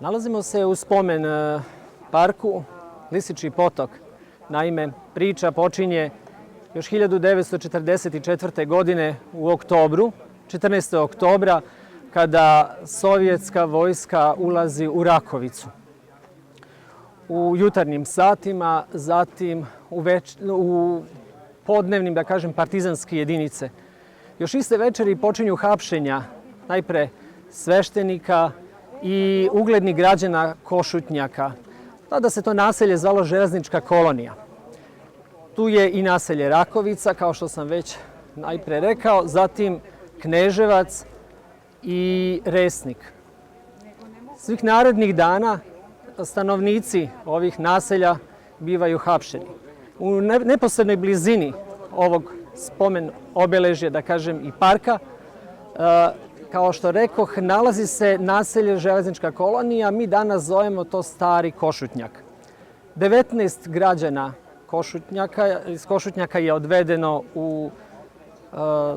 Nalazimo se u spomen parku Lisički potok. Naime, priča počinje još 1944. godine u oktobru, 14. oktobra, kada sovjetska vojska ulazi u Rakovicu. U jutarnjim satima, zatim u podnevnim, da kažem, partizanske jedinice. Još iste večeri počinju hapšenja najpre sveštenika i uglednih građana Košutnjaka. Tada se to naselje zvalo Železnička kolonija. Tu je i naselje Rakovica, kao što sam već najpre rekao, zatim Kneževac i Resnik. Svih narednih dana stanovnici ovih naselja bivaju hapšeni. U neposrednoj blizini ovog spomen obeležja, da kažem, i parka, kao što rekoh, nalazi se naselje Železnička kolonija, mi danas zovemo to Stari Košutnjak. 19 građana iz Košutnjaka je odvedeno u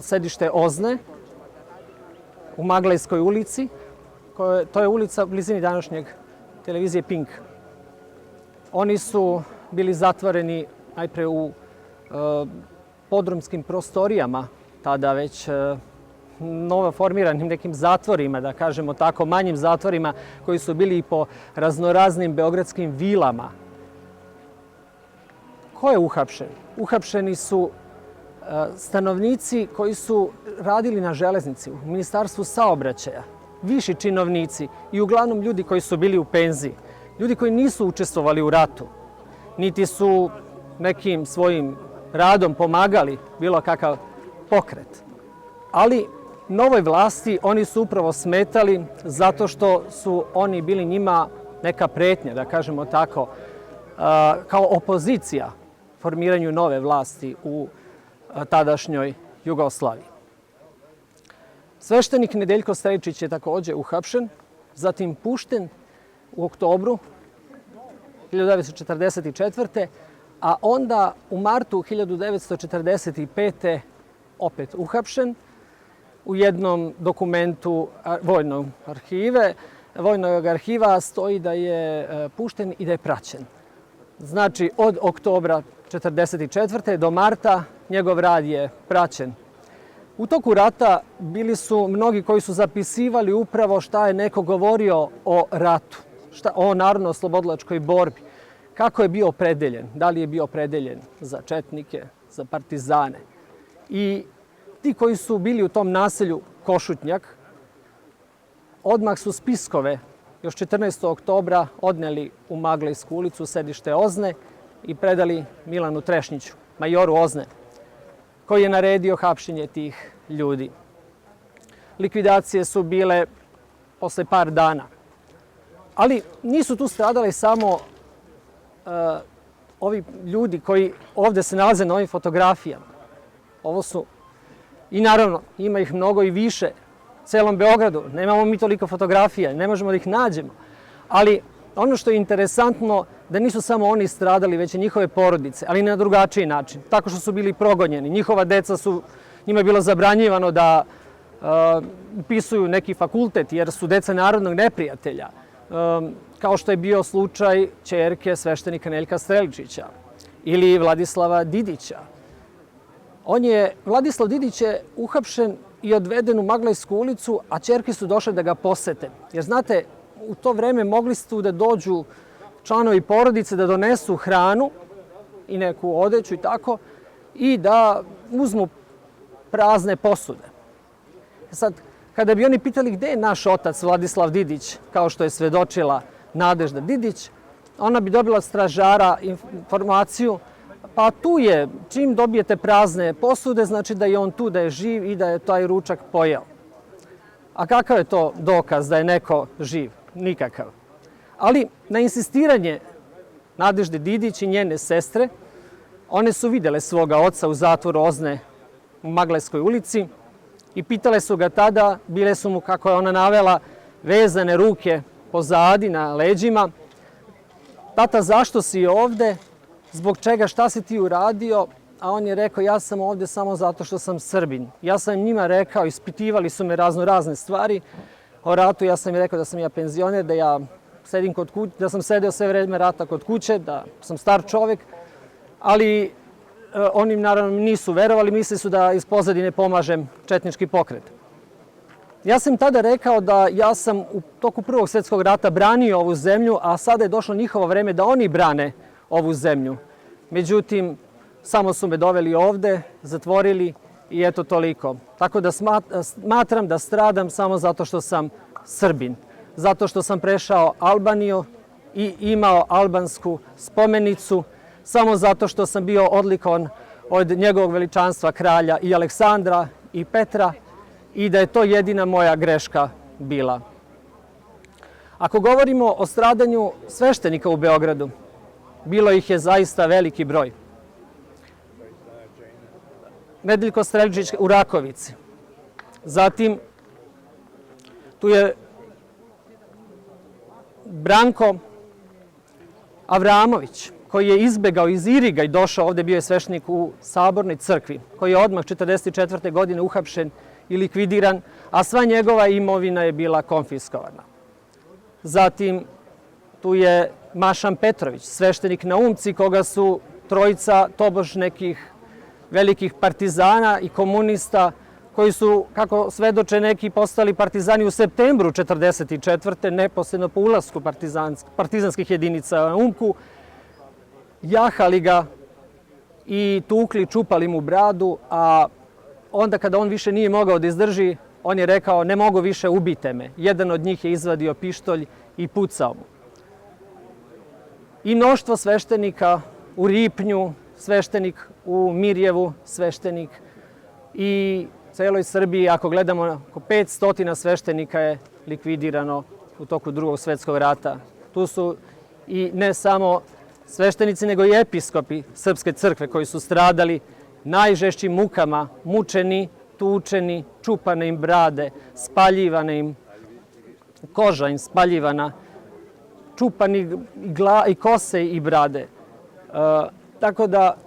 sedište OZNE u Maglajskoj ulici. To je ulica u blizini današnjeg televizije Pink. Oni su bili zatvoreni najpre u podrumskim prostorijama, tada već novoformiranim nekim zatvorima, da kažemo tako, manjim zatvorima koji su bili i po raznoraznim beogradskim vilama. Ko je uhapšen? Uhapšeni su stanovnici koji su radili na železnici, u Ministarstvu saobraćaja, viši činovnici i uglavnom ljudi koji su bili u penziji, ljudi koji nisu učestvovali u ratu, niti su nekim svojim radom pomagali bilo kakav pokret. Ali novoj vlasti oni su upravo smetali zato što su oni bili njima neka pretnja, da kažemo tako, kao opozicija formiranju nove vlasti u tadašnjoj Jugoslaviji. Sveštenik Nedeljko Stojčić je također uhapšen, zatim pušten u oktobru 1944. A onda u martu 1945. opet uhapšen u jednom dokumentu vojnog arhiva stoji da je pušten i da je praćen. Znači, od oktobra 1944. do marta njegov rad je praćen. U toku rata bili su mnogi koji su zapisivali upravo šta je neko govorio o ratu, o narodno-oslobodilačkoj borbi, kako je bio opredeljen, da li je bio opredeljen za četnike, za partizane. I ti koji su bili u tom naselju Košutnjak, odmah su spiskove još 14. oktobra odneli u Maglajsku ulicu, sedište OZNE, i predali Milanu Trešnjiću, majoru OZNE, koji je naredio hapšenje tih ljudi. Likvidacije su bile posle par dana. Ali nisu tu stradali samo ovi ljudi koji ovdje se nalaze na ovim fotografijama. Ovo su, i naravno, ima ih mnogo i više u celom Beogradu. Nemamo mi toliko fotografija, ne možemo da ih nađemo. Ali ono što je interesantno, da nisu samo oni stradali, već i njihove porodice, ali na drugačiji način. Tako što su bili progonjeni. Njihova deca njima je bilo zabranjivano da upisuju neki fakultet, jer su deca narodnog neprijatelja. Kao što je bio slučaj ćerke sveštenika Nedeljka Streličića ili Vladislava Didića. Vladislav Didić je uhapšen i odveden u Maglajsku ulicu, a ćerke su došle da ga posete. Jer znate, u to vreme mogli su da dođu članovi porodice, da donesu hranu i neku odeću i tako, i da uzmu prazne posude. Sad, kada bi oni pitali gde je naš otac Vladislav Didić, kao što je svedočila Nadežda Didić, ona bi dobila od stražara informaciju, pa tu je, čim dobijete prazne posude, znači da je on tu, da je živ i da je taj ručak pojeo. A kakav je to dokaz da je neko živ? Nikakav. Ali na insistiranje Nadežde Didić i njene sestre, one su vidjele svoga oca u zatvoru OZNE u Maglajskoj ulici i pitale su ga tada, bile su mu, kako je ona navela, vezane ruke pozadi na leđima. Tata, zašto si ovde? Zbog čega? Šta si ti uradio? A on je rekao, ja sam ovde samo zato što sam Srbin. Ja sam njima rekao, ispitivali su me razne stvari o ratu, ja sam im rekao da sam ja penzioner, da ja da sam sedeo sve vreme rata kod kuće, da sam star čovek, ali oni naravno nisu verovali, mislili su da iz pozadine pomažem četnički pokret. Ja sam tada rekao da ja sam u toku Prvog svjetskog rata branio ovu zemlju, a sada je došlo njihovo vreme da oni brane ovu zemlju. Međutim, samo su me doveli ovde, zatvorili i eto toliko. Tako da smatram da stradam samo zato što sam Srbin. Zato što sam prešao Albaniju i imao albansku spomenicu, samo zato što sam bio odlikovan od njegovog veličanstva kralja i Aleksandra i Petra i da je to jedina moja greška bila. Ako govorimo o stradanju sveštenika u Beogradu, bilo ih je zaista veliki broj. Nedeljko Streljčić u Rakovici. Zatim, tu je Branko Avramović, koji je izbegao iz Iriga i došao ovde, bio je sveštenik u Sabornoj crkvi, koji je odmah 1944. godine uhapšen i likvidiran, a sva njegova imovina je bila konfiskovana. Zatim, tu je Mašan Petrović, sveštenik na Umci, koga su trojica tobož nekih velikih partizana i komunista, koji su, kako svedoče neki, postali partizani u septembru 1944. neposredno po ulasku partizanskih jedinica na Umku, jahali ga i tukli, čupali mu bradu, a onda kada on više nije mogao da izdrži, on je rekao ne mogu više, ubijte me. Jedan od njih je izvadio pištolj i pucao mu. I mnoštvo sveštenika u Ripnju, sveštenik u Mirjevu, sveštenik i celoj Srbiji, ako gledamo, oko 500 sveštenika je likvidirano u toku Drugog svjetskog rata. Tu su i ne samo sveštenici, nego i episkopi Srpske crkve koji su stradali najžešćim mukama, mučeni, tučeni, čupane im brade, spaljivane im koža im spaljivana, čupani i kose i brade. Tako da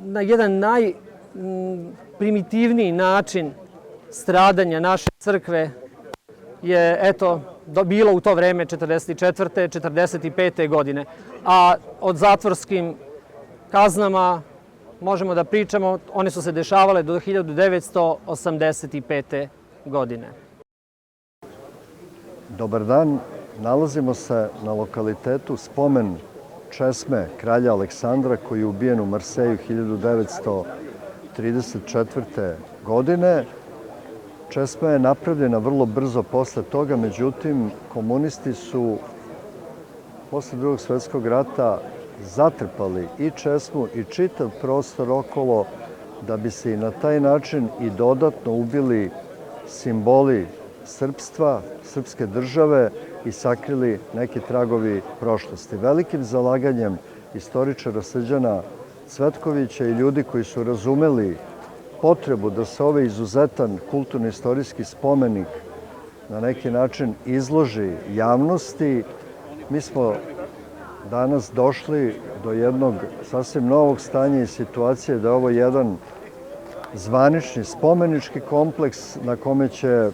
na jedan najprimitivniji način stradanja naše crkve je eto bilo u to vreme 44. 45. godine. A od zatvorskim kaznama možemo da pričamo, one su se dešavale do 1985. godine. Dobar dan, nalazimo se na lokalitetu spomen česme kralja Aleksandra koji je ubijen u Marseju 1934. godine. Česma je napravljena vrlo brzo posle toga, međutim, komunisti su posle Drugog svjetskog rata zatrpali i česmu i čitav prostor okolo da bi se i na taj način i dodatno ubili simboli srpstva, srpske države i sakrili neki tragovi prošlosti. Velikim zalaganjem istoričara Srđana Cvetkovića i ljudi koji su razumeli potrebu da se ovaj izuzetan kulturno-istorijski spomenik na neki način izloži javnosti, mi smo danas došli do jednog sasvim novog stanja i situacije da je ovo jedan zvanični spomenički kompleks na kome će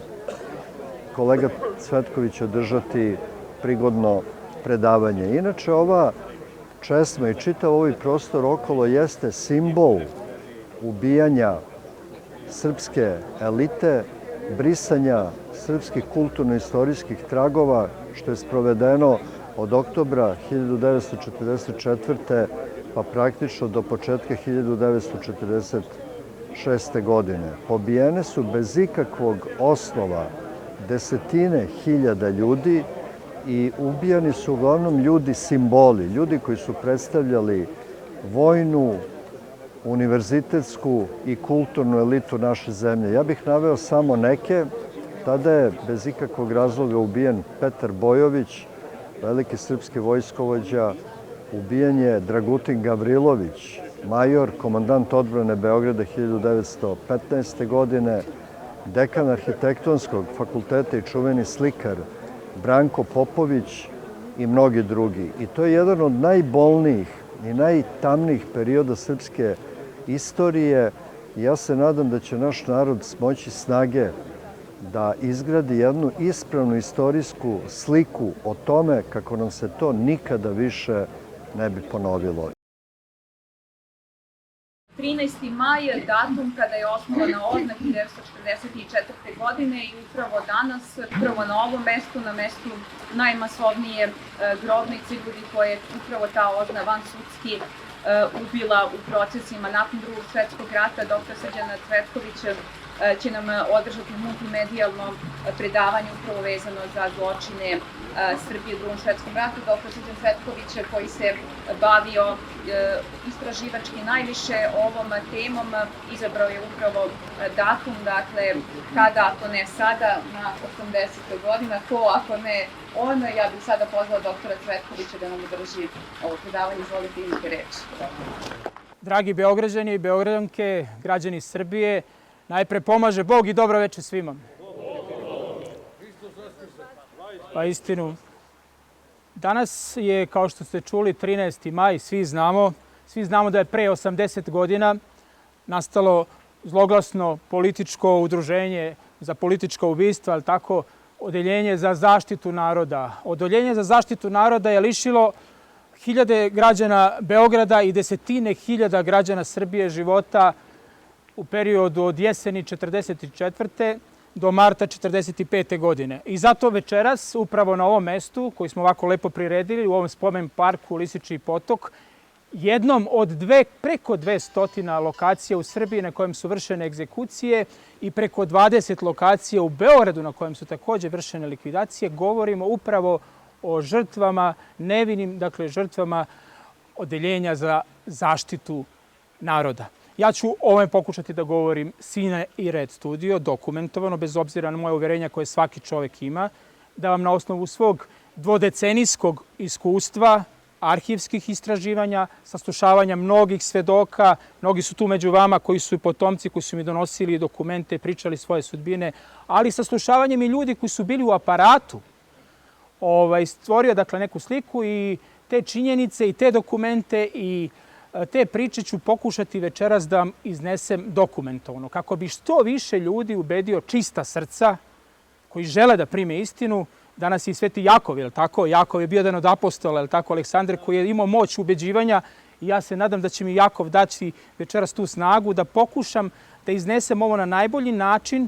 kolega Cvetković održati prigodno predavanje. Inače, ova česma i čitav ovaj prostor okolo jeste simbol ubijanja srpske elite, brisanja srpskih kulturno-istorijskih tragova, što je sprovedeno od oktobra 1944. pa praktično do početka 1946. godine. Pobijene su bez ikakvog osnova desetine hiljada ljudi i ubijani su uglavnom ljudi simboli, ljudi koji su predstavljali vojnu, univerzitetsku i kulturnu elitu naše zemlje. Ja bih naveo samo neke. Tada je bez ikakvog razloga ubijen Petar Bojović, veliki srpski vojskovođa, ubijen je Dragutin Gavrilović, major, komandant odbrane Beograda 1915. godine, dekan arhitektonskog fakulteta i čuveni slikar Branko Popović i mnogi drugi. I to je jedan od najbolnijih i najtamnijih perioda srpske istorije. Ja se nadam da će naš narod smoći snage da izgradi jednu ispravnu istorijsku sliku o tome kako nam se to nikada više ne bi ponovilo. 13. maj je datum kada je osnovana OZNA 1944. godine i upravo danas, upravo na ovom mestu, na mestu najmasovnije grobnice ljudi koje upravo ta OZNA vansudski ubila u procesima nakon Drugog svetskog rata, dr. Srđan Cvetković će nam održati multimedijalno predavanje upravo vezano za zločine Srbije u Drugom svetskom ratu. Dr. Srđan Cvetković koji se bavio istraživački najviše ovom temom, izabrao je upravo datum, dakle, kada ako ne sada, na 80. godina, ko ako ne on. Ja bih sada pozvala doktora Cvetkovića da nam održi ovo predavanje. Izvolite, imate reč. Dragi Beograđani i Beograđanke, građani Srbije, najpre pomaže Bog i dobro večer svima. Pa istinu. Danas je, kao što ste čuli, 13. maj, svi znamo da je pre 80 godina nastalo zloglasno političko udruženje za političko ubistvo, ali tako, Odeljenje za zaštitu naroda. Odeljenje za zaštitu naroda je lišilo hiljade građana Beograda i desetine hiljada građana Srbije života u periodu od jeseni 1944. do marta 1945. godine. I zato večeras, upravo na ovom mestu, koji smo ovako lepo priredili, u ovom spomen parku Lisički potok, jednom od preko 200 lokacija u Srbiji na kojem su vršene egzekucije i preko 20 lokacija u Beogradu na kojem su također vršene likvidacije, govorimo upravo o žrtvama, nevinim, dakle žrtvama Odeljenja za zaštitu naroda. Ja ću o ovome pokušati da govorim sine i red studio, dokumentovano, bez obzira na moje uverenja koje svaki čovek ima, da vam na osnovu svog dvodecenijskog iskustva, arhivskih istraživanja, saslušavanja mnogih svedoka, mnogi su tu među vama koji su potomci, koji su mi donosili dokumente, pričali svoje sudbine, ali saslušavanjem i ljudi koji su bili u aparatu, stvorio dakle neku sliku i te činjenice i te dokumente i te priče ću pokušati večeras da vam iznesem dokumentovano, kako bi što više ljudi ubedio čista srca koji žele da prime istinu. Danas je i Sveti Jakov, je li tako? Jakov je bio jedan od apostola, je li tako? Aleksandar koji je imao moć ubeđivanja i ja se nadam da će mi Jakov dati večeras tu snagu da pokušam da iznesem ovo na najbolji način,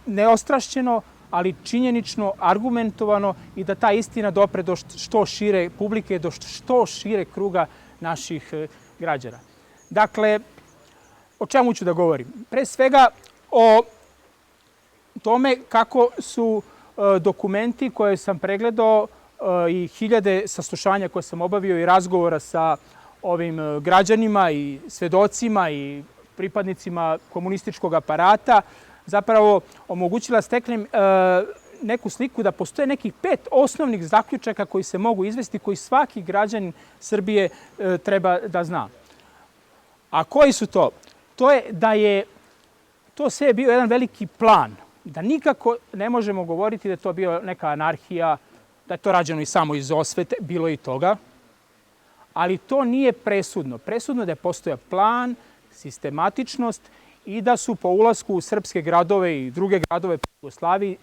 neostrašćeno, ali činjenično, argumentovano i da ta istina dopre do što šire publike, do što šire kruga naših građana. Dakle, o čemu ću da govorim? Pre svega o tome kako su dokumenti koje sam pregledao i hiljade saslušanja koje sam obavio i razgovora sa ovim građanima i svedocima i pripadnicima komunističkog aparata zapravo omogućila steknem neku sliku da postoje nekih 5 osnovnih zaključaka koji se mogu izvesti, koji svaki građanin Srbije treba da zna. A koji su to? To je da je to sve bio jedan veliki plan, da nikako ne možemo govoriti da je to bio neka anarhija, da je to rađeno i samo iz osvete, bilo i toga, ali to nije presudno. Presudno je da je postojao plan, sistematičnost i da su po ulasku u srpske gradove i druge gradove po Jugoslaviji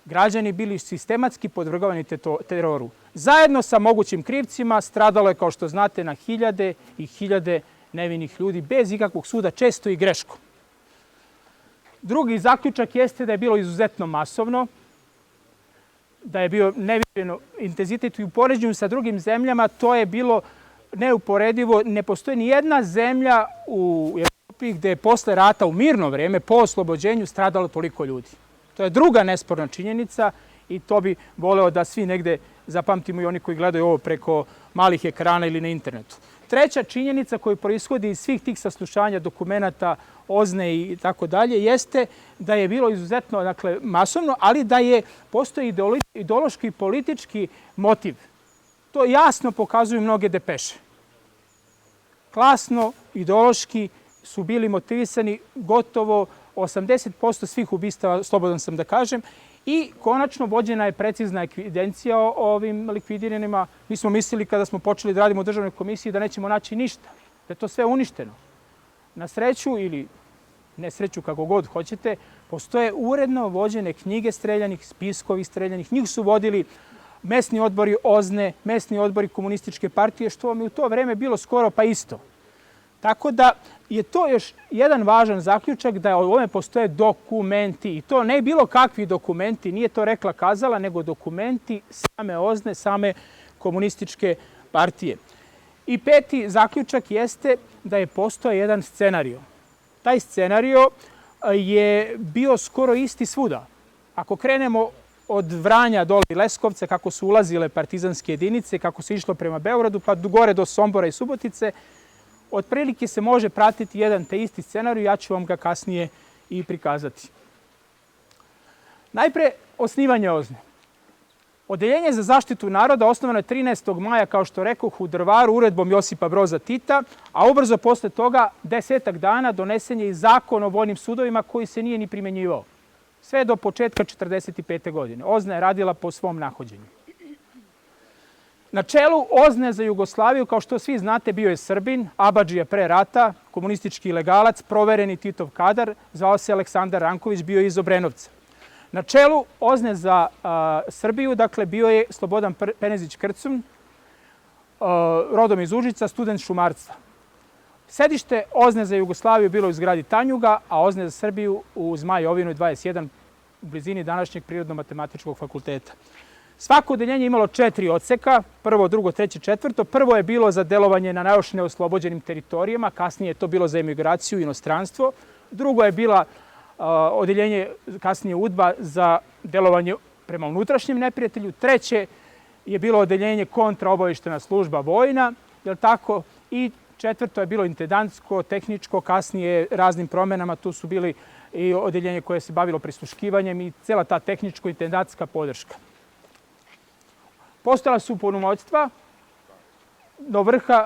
građani bili sistematski podvrgovani teroru. Zajedno sa mogućim krivcima stradalo je, kao što znate, na hiljade i hiljade nevinih ljudi bez ikakvog suda, često i greškom. Drugi zaključak jeste da je bilo izuzetno masovno, da je bio neviđeno intenzitet i u poređenju sa drugim zemljama, to je bilo neuporedivo. Ne postoji ni jedna zemlja u Evropi gde je posle rata u mirno vreme, po oslobođenju, stradalo toliko ljudi. To je druga nesporna činjenica i to bi voleo da svi negde zapamtimo i oni koji gledaju ovo preko malih ekrana ili na internetu. Treća činjenica koja proishodi iz svih tih saslušanja, dokumenata, OZNE i tako dalje, jeste da je bilo izuzetno masovno, ali da je postoji ideološki i politički motiv. To jasno pokazuju mnoge depeše. Klasno, ideološki su bili motivisani gotovo 80% svih ubistava, slobodan sam da kažem, i konačno vođena je precizna evidencija o ovim likvidiranima. Mi smo mislili kada smo počeli da radimo u državnoj komisiji da nećemo naći ništa, da je to sve uništeno. Na sreću ili nesreću, kako god hoćete, Postoje uredno vođene knjige streljanih, spiskovi streljanih. Njih su vodili mesni odbori OZNE, mesni odbori komunističke partije, što vam je u to vreme bilo skoro pa isto. Tako da je to još jedan važan zaključak da u ovome postoje dokumenti. I to ne bilo kakvi dokumenti, nije to rekla kazala, nego dokumenti same OZNE, same komunističke partije. I peti zaključak jeste da je postojao jedan scenario. Taj scenario je bio skoro isti svuda. Ako krenemo od Vranja dole i Leskovca, kako su ulazile partizanske jedinice, kako se išlo prema Beogradu, pa gore do Sombora i Subotice, otprilike se može pratiti jedan te isti scenarij, ja ću vam ga kasnije i prikazati. Najpre, osnivanje OZNE. Odeljenje za zaštitu naroda osnovano je 13. maja, kao što rekoh, u Drvaru uredbom Josipa Broza Tita, a ubrzo posle toga, 10 dana, donesen je i zakon o vojnim sudovima koji se nije ni primenjivao. Sve do početka 1945. godine. OZNA je radila po svom nahođenju. Na čelu OZNE za Jugoslaviju, kao što svi znate, bio je Srbin, abadžija pre rata, komunistički ilegalac, provereni Titov kadar, zvao se Aleksandar Ranković, bio je iz Obrenovca. Na čelu OZNE za Srbiju, dakle, bio je Slobodan Penezić Krcun, rodom iz Užica, student šumarstva. Sedište OZNE za Jugoslaviju bilo u zgradi Tanjuga, a OZNE za Srbiju u Zmajovinoj 21 u blizini današnjeg Prirodno-matematičkog fakulteta. Svako odeljenje imalo 4 odseka, prvo, drugo, treće, četvrto. Prvo je bilo za delovanje na još neoslobođenim teritorijama, kasnije je to bilo za emigraciju i inostranstvo. Drugo je bila odeljenje, kasnije UDBA, za delovanje prema unutrašnjem neprijatelju. Treće je bilo odeljenje kontraobaveštena služba vojna, jel tako? I četvrto je bilo intendantsko, tehničko, kasnije raznim promenama. Tu su bili i odeljenje koje se bavilo prisluškivanjem i cela ta tehničko-intendantska podrška. Postojala su opunomoćstva do vrha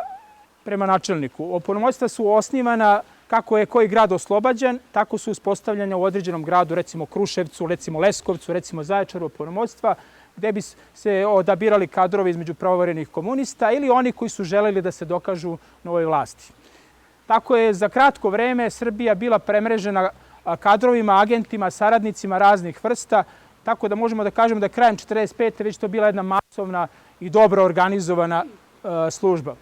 prema načelniku. Opunomoćstva su osnivana kako je koji grad oslobađan, tako su uspostavljanja u određenom gradu, recimo Kruševcu, recimo Leskovcu, recimo Zaječaru, opunomoćstva, gde bi se odabirali kadrovi između pravoverenih komunista ili oni koji su želeli da se dokažu novoj vlasti. Tako je za kratko vreme Srbija bila premrežena kadrovima, agentima, saradnicima raznih vrsta, tako da možemo da kažemo da je krajem 1945. već to bila jedna masovna i dobro organizovana služba.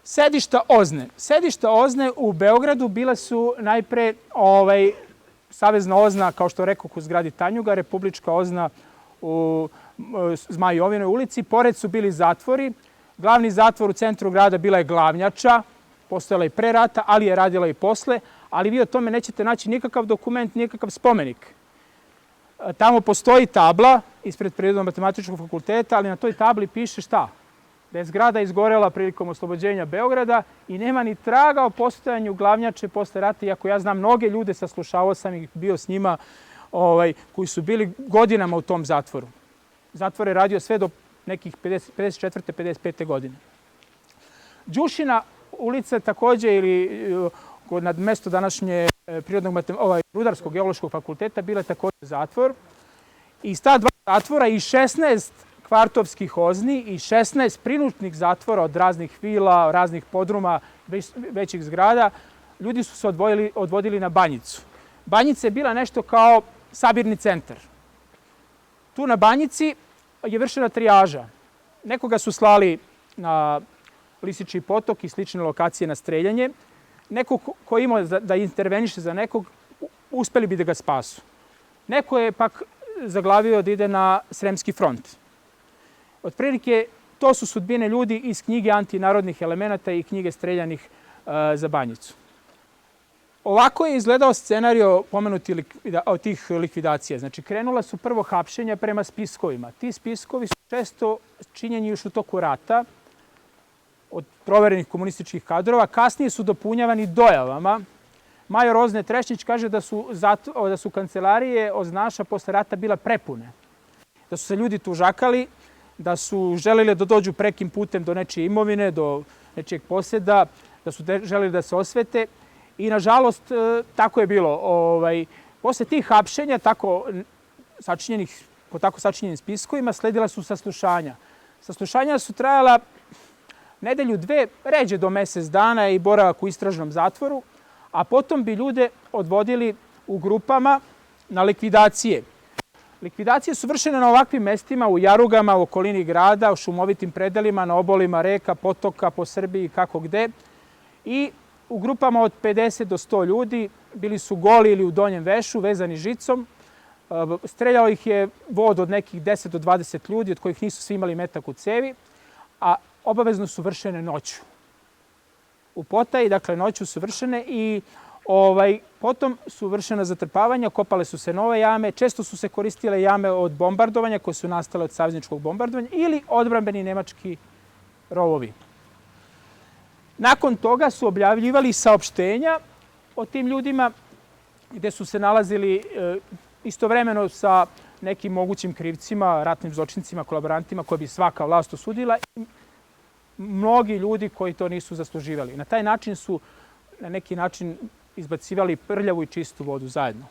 Sedišta OZNE. Sedišta OZNE u Beogradu bila su najpre Savezna OZNA, kao što rekoh, u zgradi Tanjuga, Republička OZNA u Zmajovinoj ulici. Pored su bili zatvori. Glavni zatvor u centru grada bila je Glavnjača, postojala i pre rata, ali je radila i posle, ali vi o tome nećete naći nikakav dokument, nikakav spomenik. Tamo postoji tabla ispred Prirodno-matematičkog fakulteta, ali na toj tabli piše šta? Da je zgrada izgorela prilikom oslobođenja Beograda i nema ni traga o postojanju Glavnjače posle rata, iako ja znam mnoge ljude, saslušavao sam ih, bio s njima, koji su bili godinama u tom zatvoru. Zatvor je radio sve do nekih 54. 55. godine. Đušina ulica takođe, ili na mesto današnje Rudarskog geološkog fakulteta, bila je takođe zatvor. I iz ta dva zatvora i 16 kvartovskih OZNI i 16 prinutnih zatvora od raznih vila, raznih podruma, većih zgrada, ljudi su se odvodili na Banjicu. Banjica je bila nešto kao sabirni centar. Tu na Banjici je vršena trijaža. Nekoga su slali na Lisički potok i slične lokacije na streljanje. Neko ko je imao da interveniše za nekog, uspeli bi da ga spasu. Neko je pak zaglavio da ide na Sremski front. Otprilike, to su sudbine ljudi iz knjige Antinarodnih elemenata i knjige Streljanih za Banjicu. Ovako je izgledao scenario pomenuti od tih likvidacija. Znači, krenula su prvo hapšenja prema spiskovima. Ti spiskovi su često činjeni još u toku rata od proverenih komunističkih kadrova. Kasnije su dopunjavani dojavama. Major OZNE Trešnjić kaže da su kancelarije OZNAŠa posle rata bila prepune. Da su se ljudi tužakali, da su želeli da dođu prekim putem do nečije imovine, do nečijeg poseda, da su želeli da se osvete. I, nažalost, tako je bilo. Posle tih hapšenja, po tako sačinjenim spiskovima, sledila su saslušanja. Saslušanja su trajala nedelju, dve, ređe do mesec dana i boravak u istražnom zatvoru, a potom bi ljude odvodili u grupama na likvidacije. Likvidacije su vršene na ovakvim mestima, u jarugama, u okolini grada, u šumovitim predelima, na obolima reka, potoka, po Srbiji, kako gde. I u grupama od 50 do 100 ljudi, bili su goli ili u donjem vešu, vezani žicom. Streljao ih je vod od nekih 10 do 20 ljudi, od kojih nisu svi imali metak u cevi, a obavezno su vršene noću. U potaji, dakle noću su vršene i potom su vršena zatrpavanja, kopale su se nove jame, često su se koristile jame od bombardovanja koje su nastale od savezničkog bombardovanja ili odbrambeni nemački rovovi. Nakon toga su objavljivali saopštenja o tim ljudima gde su se nalazili istovremeno sa nekim mogućim krivcima, ratnim zločincima, kolaborantima koje bi svaka vlast osudila i mnogi ljudi koji to nisu zasluživali. Na taj način su na neki način izbacivali prljavu i čistu vodu zajedno.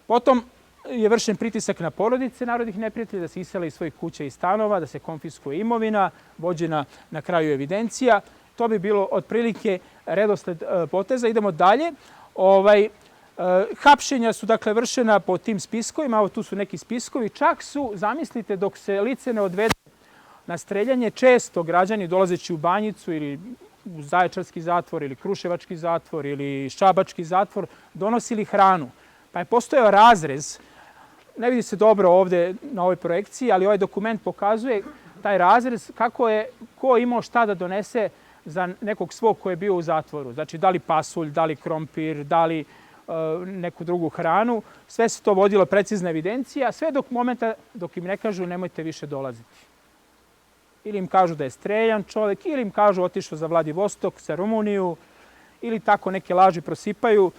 Potom je vršen pritisak na porodice narodnih neprijatelja da se isele iz svojih kuća i stanova, da se konfiskuje imovina, vođena na kraju evidencija. To bi bilo otprilike redosled poteza. Idemo dalje. Hapšenja su dakle vršena po tim spiskovima, evo tu su neki spiskovi. Čak su, zamislite, dok se lice ne odvede na streljanje, često građani dolazeći u Banjicu ili u Zaječarski zatvor ili Kruševački zatvor ili Šabački zatvor donosili hranu. Pa je postojao razrez, ne vidi se dobro ovde na ovoj projekciji, ali ovaj dokument pokazuje taj razrez kako je ko imao šta da donese za nekog svog ko je bio u zatvoru. Znači, da li pasulj, da li krompir, da li neku drugu hranu. Sve se to vodilo precizna evidencija, sve dok momenta dok im ne kažu nemojte više dolaziti. Ili im kažu da je streljan čovek, ili im kažu otišao za Vladivostok, za Rumuniju, ili tako neke laži prosipaju.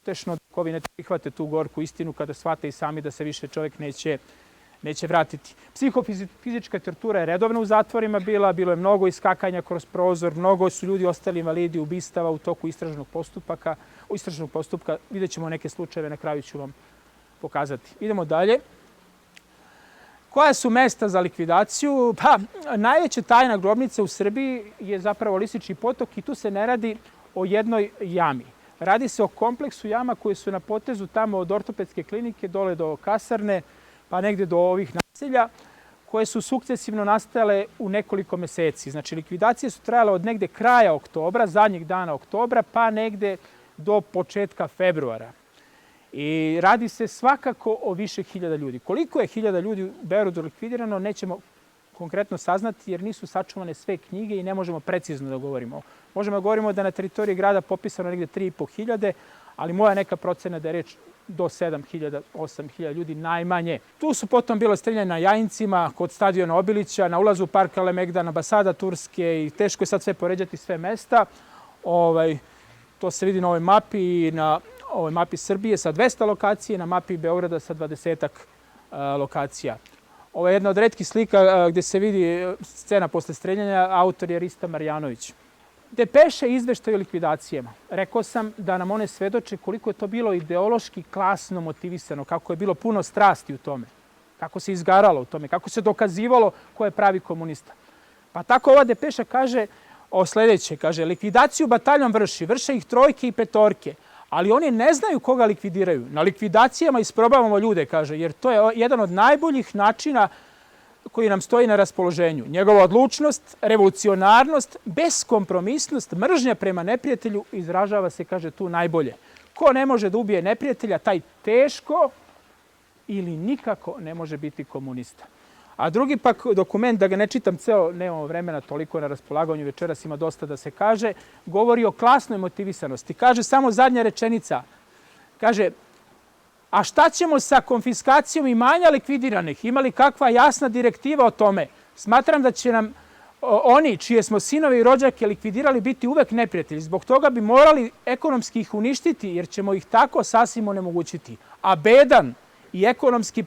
Tešno dok ovi ne prihvate tu gorku istinu kada shvate i sami da se više čovek neće vratiti. Psihofizička tortura je redovna u zatvorima bila, bilo je mnogo iskakanja kroz prozor, mnogo su ljudi ostali invalidi, ubistava u toku istražnog postupka. Vidjet ćemo neke slučajeve, na kraju ću vam pokazati. Idemo dalje. Koja su mesta za likvidaciju? Pa, najveća tajna grobnica u Srbiji je zapravo Lisički potok i tu se ne radi o jednoj jami. Radi se o kompleksu jama koje su na potezu tamo od ortopedske klinike dole do kasarne, pa negde do ovih naselja, koje su sukcesivno nastajale u nekoliko meseci. Znači, likvidacije su trajale od negde kraja oktobra, zadnjeg dana oktobra, pa negde do početka februara. I radi se svakako o više hiljada ljudi. Koliko je hiljada ljudi u Beogradu likvidirano, nećemo konkretno saznati jer nisu sačuvane sve knjige i ne možemo precizno da govorimo. Možemo da govorimo da na teritoriji grada popisano negde 3.500, ali moja neka procena da je reč do 7.000, 8.000 ljudi najmanje. Tu su potom bilo streljanje na Jajincima, kod stadiona Obilića, na ulazu parka Lemegdan, ambasada Turske i teško je sad sve poređati sve mesta. To se vidi na ovoj mapi i na ovoj mapi Srbije sa 200 lokacije, na mapi Beograda sa 20-ak lokacija. Ovo je jedna od retkih slika gde se vidi scena posle streljanja, autor je Rista Marjanović. Depeše izveštaj o likvidacijama. Rekao sam da nam one svedoče koliko je to bilo ideološki klasno motivisano, kako je bilo puno strasti u tome, kako se izgaralo u tome, kako se dokazivalo ko je pravi komunista. Pa tako ova depeša kaže o sledeće, kaže, likvidaciju bataljon vrše ih trojke i petorke, ali oni ne znaju koga likvidiraju. Na likvidacijama isprobavamo ljude, kaže, jer to je jedan od najboljih načina koji nam stoji na raspoloženju. Njegova odlučnost, revolucionarnost, beskompromisnost, mržnja prema neprijatelju izražava se, kaže, tu najbolje. Ko ne može da ubije neprijatelja, taj teško ili nikako ne može biti komunista. A drugi pak dokument, da ga ne čitam ceo, nemamo vremena toliko na raspolaganju, večeras ima dosta da se kaže, govori o klasnoj motivisanosti. Kaže samo zadnja rečenica, kaže, a šta ćemo sa konfiskacijom imanja likvidiranih? Ima li kakva jasna direktiva o tome? Smatram da će nam oni čije smo sinove i rođake likvidirali biti uvek neprijatelji. Zbog toga bi morali ekonomski ih uništiti jer ćemo ih tako sasvim onemogućiti. A bedan i ekonomski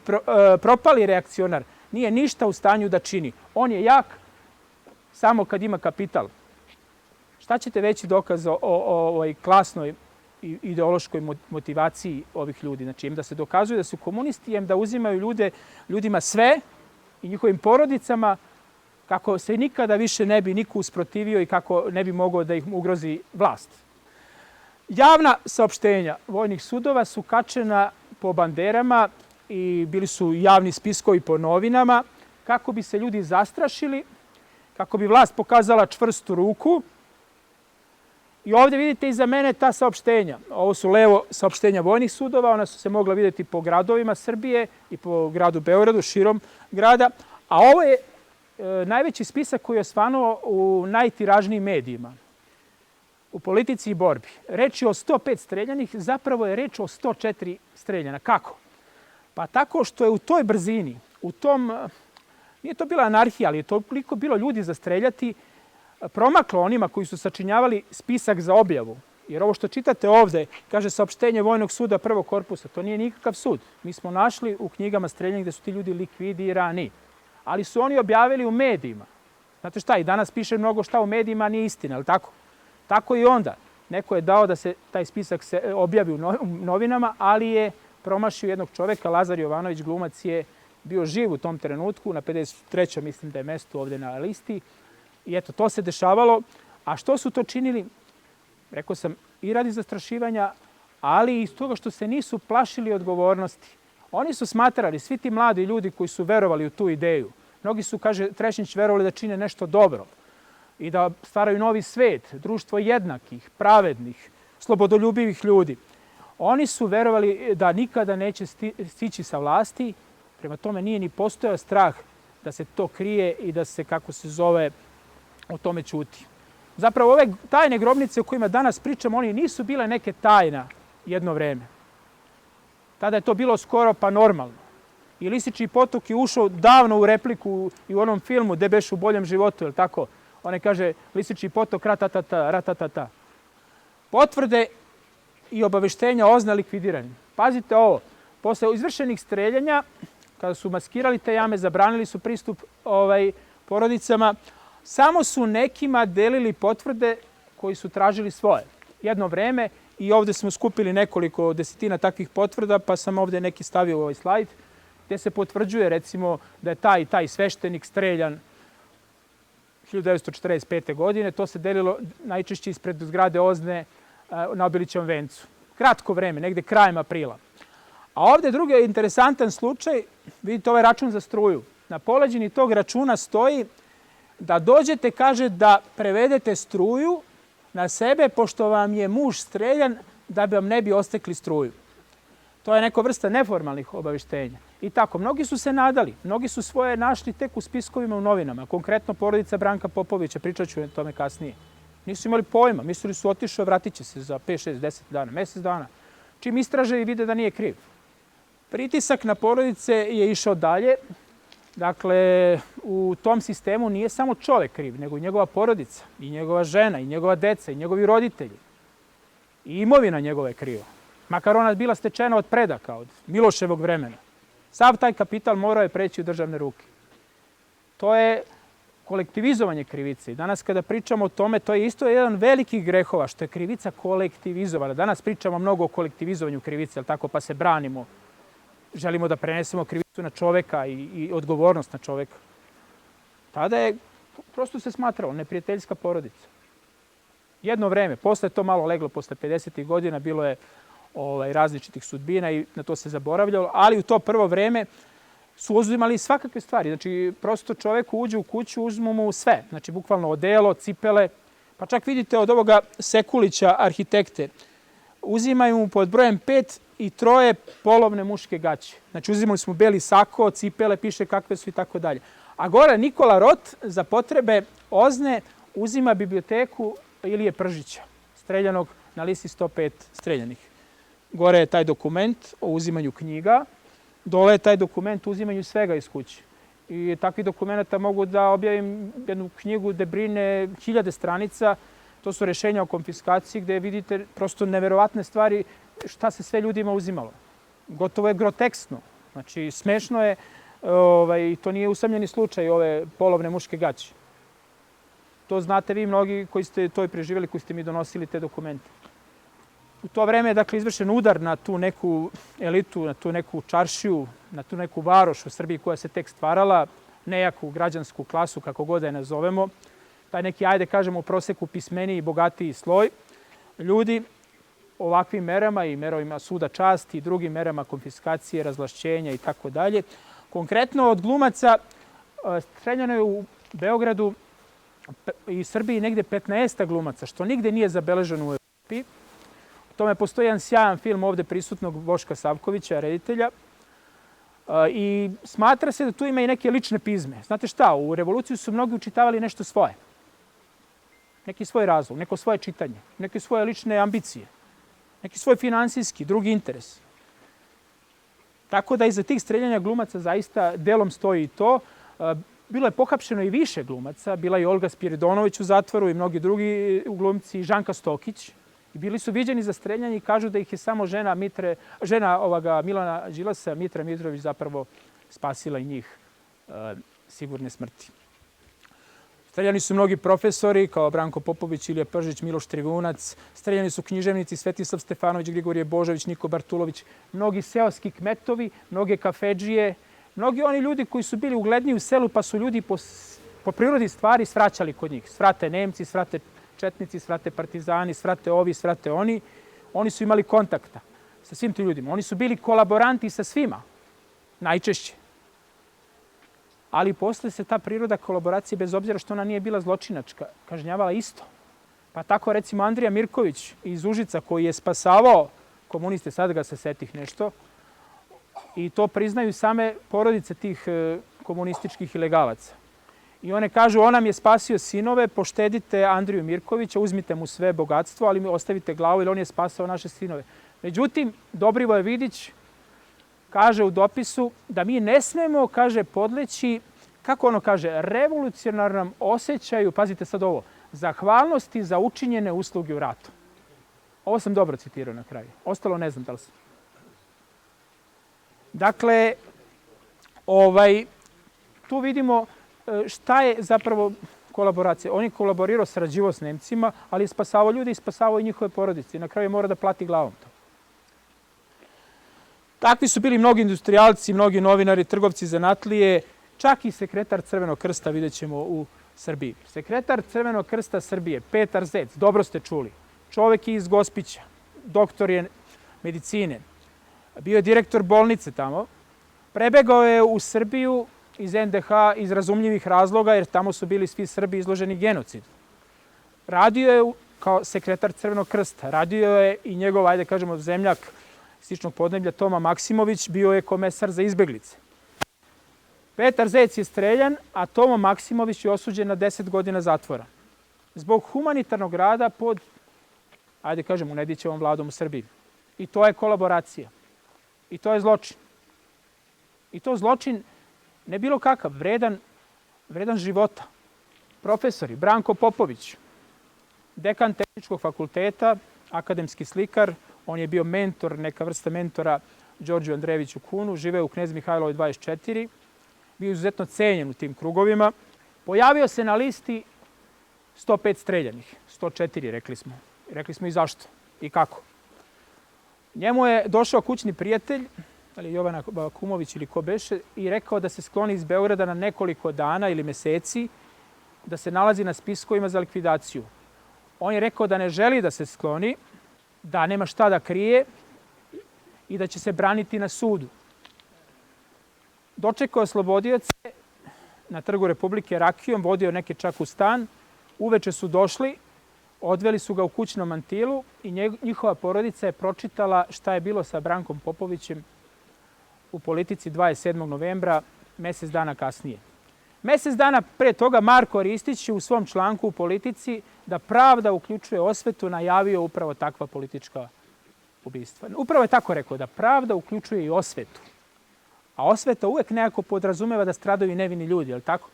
propali reakcionar nije ništa u stanju da čini. On je jak samo kad ima kapital. Šta ćete veći dokaz o ovoj klasnoj i ideološkoj motivaciji ovih ljudi? Znači, im da se dokazuju da su komunisti, im da uzimaju ljudima sve i njihovim porodicama kako se nikada više ne bi niko usprotivio i kako ne bi mogao da ih ugrozi vlast. Javna saopštenja vojnih sudova su kačena po banderama i bili su javni spiskovi po novinama kako bi se ljudi zastrašili, kako bi vlast pokazala čvrstu ruku. I ovdje vidite iza mene ta saopštenja. Ovo su levo saopštenja vojnih sudova, ona su se mogla vidjeti po gradovima Srbije i po gradu Beogradu, širom grada. A ovo je najveći spisak koji je osvanuo u najtiražnijim medijima, u politici i borbi. Reč je o 105 streljanih, zapravo je reč o 104 streljana. Kako? Pa tako što je u toj brzini, nije to bila anarhija, ali je toliko bilo ljudi za streljati, promaklo onima koji su sačinjavali spisak za objavu. Jer ovo što čitate ovde, kaže saopštenje Vojnog suda prvog korpusa, to nije nikakav sud. Mi smo našli u knjigama streljanih gde su ti ljudi likvidirani. Ali su oni objavili u medijima. Znate šta, i danas piše mnogo šta u medijima, a nije istina, ali tako? Tako i onda. Neko je dao da se taj spisak se objavi u novinama, ali je promašio jednog čoveka. Lazar Jovanović, glumac, je bio živ u tom trenutku, na 53. mislim da je mesto ovde na listi. I eto, to se dešavalo. A što su to činili? Rekao sam, i radi zastrašivanja, ali i iz toga što se nisu plašili odgovornosti. Oni su smatrali, svi ti mladi ljudi koji su verovali u tu ideju, mnogi su, kaže Trešnjić, verovali da čine nešto dobro i da stvaraju novi svet, društvo jednakih, pravednih, slobodoljubivih ljudi. Oni su verovali da nikada neće stići sa vlasti, prema tome nije ni postojao strah da se to krije i da se, kako se zove, o tome ćuti. Zapravo, ove tajne grobnice o kojima danas pričamo, oni nisu bile neke tajna jedno vreme. Tada je to bilo skoro pa normalno. I Lisički potok je ušao davno u repliku i u onom filmu Gde beš u boljem životu, je li tako? One kaže Lisički potok, ratatata, ratatata. Potvrde i obaveštenja OZNA likvidirani. Pazite ovo, posle izvršenih streljanja, kada su maskirali te jame, zabranili su pristup porodicama, samo su nekima delili potvrde koji su tražili svoje. Jedno vreme, i ovde smo skupili nekoliko desetina takvih potvrda, pa sam ovde neki stavio u ovaj slajd, gde se potvrđuje recimo da je taj i taj sveštenik streljan 1945. godine. To se delilo najčešće ispred zgrade OZNE na Obilićevom vencu. Kratko vreme, negde krajem aprila. A ovde drugi interesantan slučaj, vidite ovaj račun za struju. Na poleđini tog računa stoji da dođete, kaže, da prevedete struju na sebe, pošto vam je muž streljan, da vam ne bi ostekli struju. To je neka vrsta neformalnih obaveštenja. I tako, mnogi su se nadali, mnogi su svoje našli tek u spiskovima u novinama. Konkretno porodica Branka Popovića, pričat ću o tome kasnije. Nisu imali pojma, mislili su otišao, vratit će se za 5, 6, 10 dana, mesec dana. Čim istraže i vide da nije kriv. Pritisak na porodice je išao dalje. Dakle, u tom sistemu nije samo čovek kriv, nego i njegova porodica, i njegova žena, i njegova deca, i njegovi roditelji. I imovina njegova je kriva. Makar ona bila stečena od predaka, od Miloševog vremena. Sav taj kapital morao je preći u državne ruke. To je kolektivizovanje krivice. I danas kada pričamo o tome, to je isto jedan velikih grehova, što je krivica kolektivizovana. Danas pričamo mnogo o kolektivizovanju krivice, tako, pa se branimo. Želimo da prenesemo krivicu na čoveka i odgovornost na čoveka. Tada je, prosto se smatralo, neprijateljska porodica. Jedno vreme, posle to malo leglo, posle 50. godina, bilo je različitih sudbina i na to se zaboravljalo, ali u to prvo vreme su uzimali svakakve stvari. Znači, prosto čoveku uđe u kuću, uzmu mu sve. Znači, bukvalno odelo, cipele, pa čak vidite od ovoga Sekulića, arhitekte, uzimaju mu pod brojem 5 i 3 polovne muške gaće. Znači, uzimali smo beli sako, cipele, piše kakve su i tako dalje. A gore Nikola Rot za potrebe OZNE uzima biblioteku Ilije Pržića, streljanog na listi 105 streljanih. Gore je taj dokument o uzimanju knjiga, dole je taj dokument o uzimanju svega iz kuće. I takvih dokumenta mogu da objavim jednu knjigu gde brine 1000 stranica. To su rešenja o konfiskaciji gde vidite prosto neverovatne stvari šta se sve ljudima uzimalo. Gotovo je groteksno. Znači, smešno je, i to nije usamljeni slučaj, ove polovne muške gaće. To znate vi mnogi koji ste to i preživjeli, koji ste mi donosili te dokumente. U to vreme je, dakle, izvršen udar na tu neku elitu, na tu neku čaršiju, na tu neku varoš u Srbiji koja se tek stvarala, nejaku građansku klasu, kako god da je nazovemo, taj neki, ajde kažemo, u proseku pismeniji i bogatiji sloj ljudi. ovakvim merama i merovima suda časti i drugim merama konfiskacije, razvlašćenja i tako dalje. Konkretno od glumaca streljano je u Beogradu i Srbiji negde 15 glumaca, što nigde nije zabeleženo u Evropi. O tome postoji jedan sjajan film ovde prisutnog Boška Savkovića, reditelja. I smatra se da tu ima i neke lične pizme. Znate šta, u revoluciju su mnogi učitavali nešto svoje. Neki svoj razlog, neko svoje čitanje, neke svoje lične ambicije, neki svoj finansijski, drugi interes. Tako da iza tih streljanja glumaca zaista delom stoji i to. Bilo je pohapšeno i više glumaca. Bila je Olga Spiridonović u zatvoru i mnogi drugi glumci, Žanka Stokić. I bili su viđeni za streljanje i kažu da ih je samo žena Milana Đilasa, Mitra Mitrović, zapravo spasila i njih sigurne smrti. Streljani su mnogi profesori, kao Branko Popović, Ilija Pržić, Miloš Trivunac. Streljani su književnici Svetislav Stefanović, Grigorije Božović, Niko Bartulović. Mnogi seoski kmetovi, mnoge kafedžije, mnogi oni ljudi koji su bili ugledniji u selu, pa su ljudi po prirodi stvari svraćali kod njih. Svrate Nemci, svrate četnici, svrate partizani, svrate ovi, svrate oni. Oni su imali kontakta sa svim tim ljudima. Oni su bili kolaboranti sa svima, najčešće. Ali posle se ta priroda kolaboracije, bez obzira što ona nije bila zločinačka, kažnjavala isto. Pa tako recimo Andrija Mirković iz Užica, koji je spasavao komuniste, sad ga se setih nešto, i to priznaju same porodice tih komunističkih ilegalaca. I one kažu, on nam je spasio sinove, poštedite Andriju Mirkovića, uzmite mu sve bogatstvo, ali mi ostavite glavu, jer on je spasao naše sinove. Međutim, Dobrivoje Vidić kaže u dopisu da mi ne smemo, kaže, podleći, kako ono kaže, revolucionarnom osjećaju, pazite sad ovo, zahvalnosti za učinjene usluge u ratu. Ovo sam dobro citirao na kraju. Ostalo ne znam da li sam. Dakle, tu vidimo šta je zapravo kolaboracija. On je kolaborirao, sarađivao s Nemcima, ali je spasavao ljudi i spasavao i njihove porodice. I na kraju mora da plati glavom to. Takvi su bili mnogi industrijalci, mnogi novinari, trgovci zanatlije, čak i sekretar Crvenog krsta, vidjet ćemo u Srbiji. Sekretar Crvenog krsta Srbije, Petar Zec, dobro ste čuli. Čovek je iz Gospića, doktor je medicine, bio je direktor bolnice tamo, prebegao je u Srbiju iz NDH iz razumljivih razloga, jer tamo su bili svi Srbi izloženi genocidu. Radio je kao sekretar Crvenog krsta, radio je i njegov, ajde kažemo, zemljak Stičnog podneblja Toma Maksimović, bio je komesar za izbeglice. Petar Zec je streljan, a Tomo Maksimović je osuđen na 10 godina zatvora. Zbog humanitarnog rada pod, ajde kažemo, Nedićevom vladom u Srbiji. I to je kolaboracija. I to je zločin. I to zločin ne bilo kakav, vredan života. Profesori, Branko Popović, dekan Tehničkog fakulteta, akademski slikar, on je bio mentor, neka vrsta mentora Đorđu Andrejeviću Kunu, živeo u Knez Mihajlovoj 24, bio izuzetno cenjen u tim krugovima. Pojavio se na listi 105 streljanih, 104 rekli smo. Rekli smo i zašto i kako. Njemu je došao kućni prijatelj, ali Jovana Kumović ili ko beše, i rekao da se skloni iz Beograda na nekoliko dana ili meseci, da se nalazi na spiskovima za likvidaciju. On je rekao da ne želi da se skloni, da nema šta da krije i da će se braniti na sudu. Dočekao je oslobodioce na Trgu Republike rakijom, vodio neke čak u stan. Uveče su došli, odveli su ga u kućnom mantilu i njihova porodica je pročitala šta je bilo sa Brankom Popovićem u Politici 27. novembra, mesec dana kasnije. Mesec dana pre toga Marko Ristić je u svom članku u Politici da pravda uključuje osvetu najavio upravo takva politička ubistva. Upravo je tako rekao, da pravda uključuje i osvetu. A osveta uvek nekako podrazumeva da stradaju i nevini ljudi, je li tako?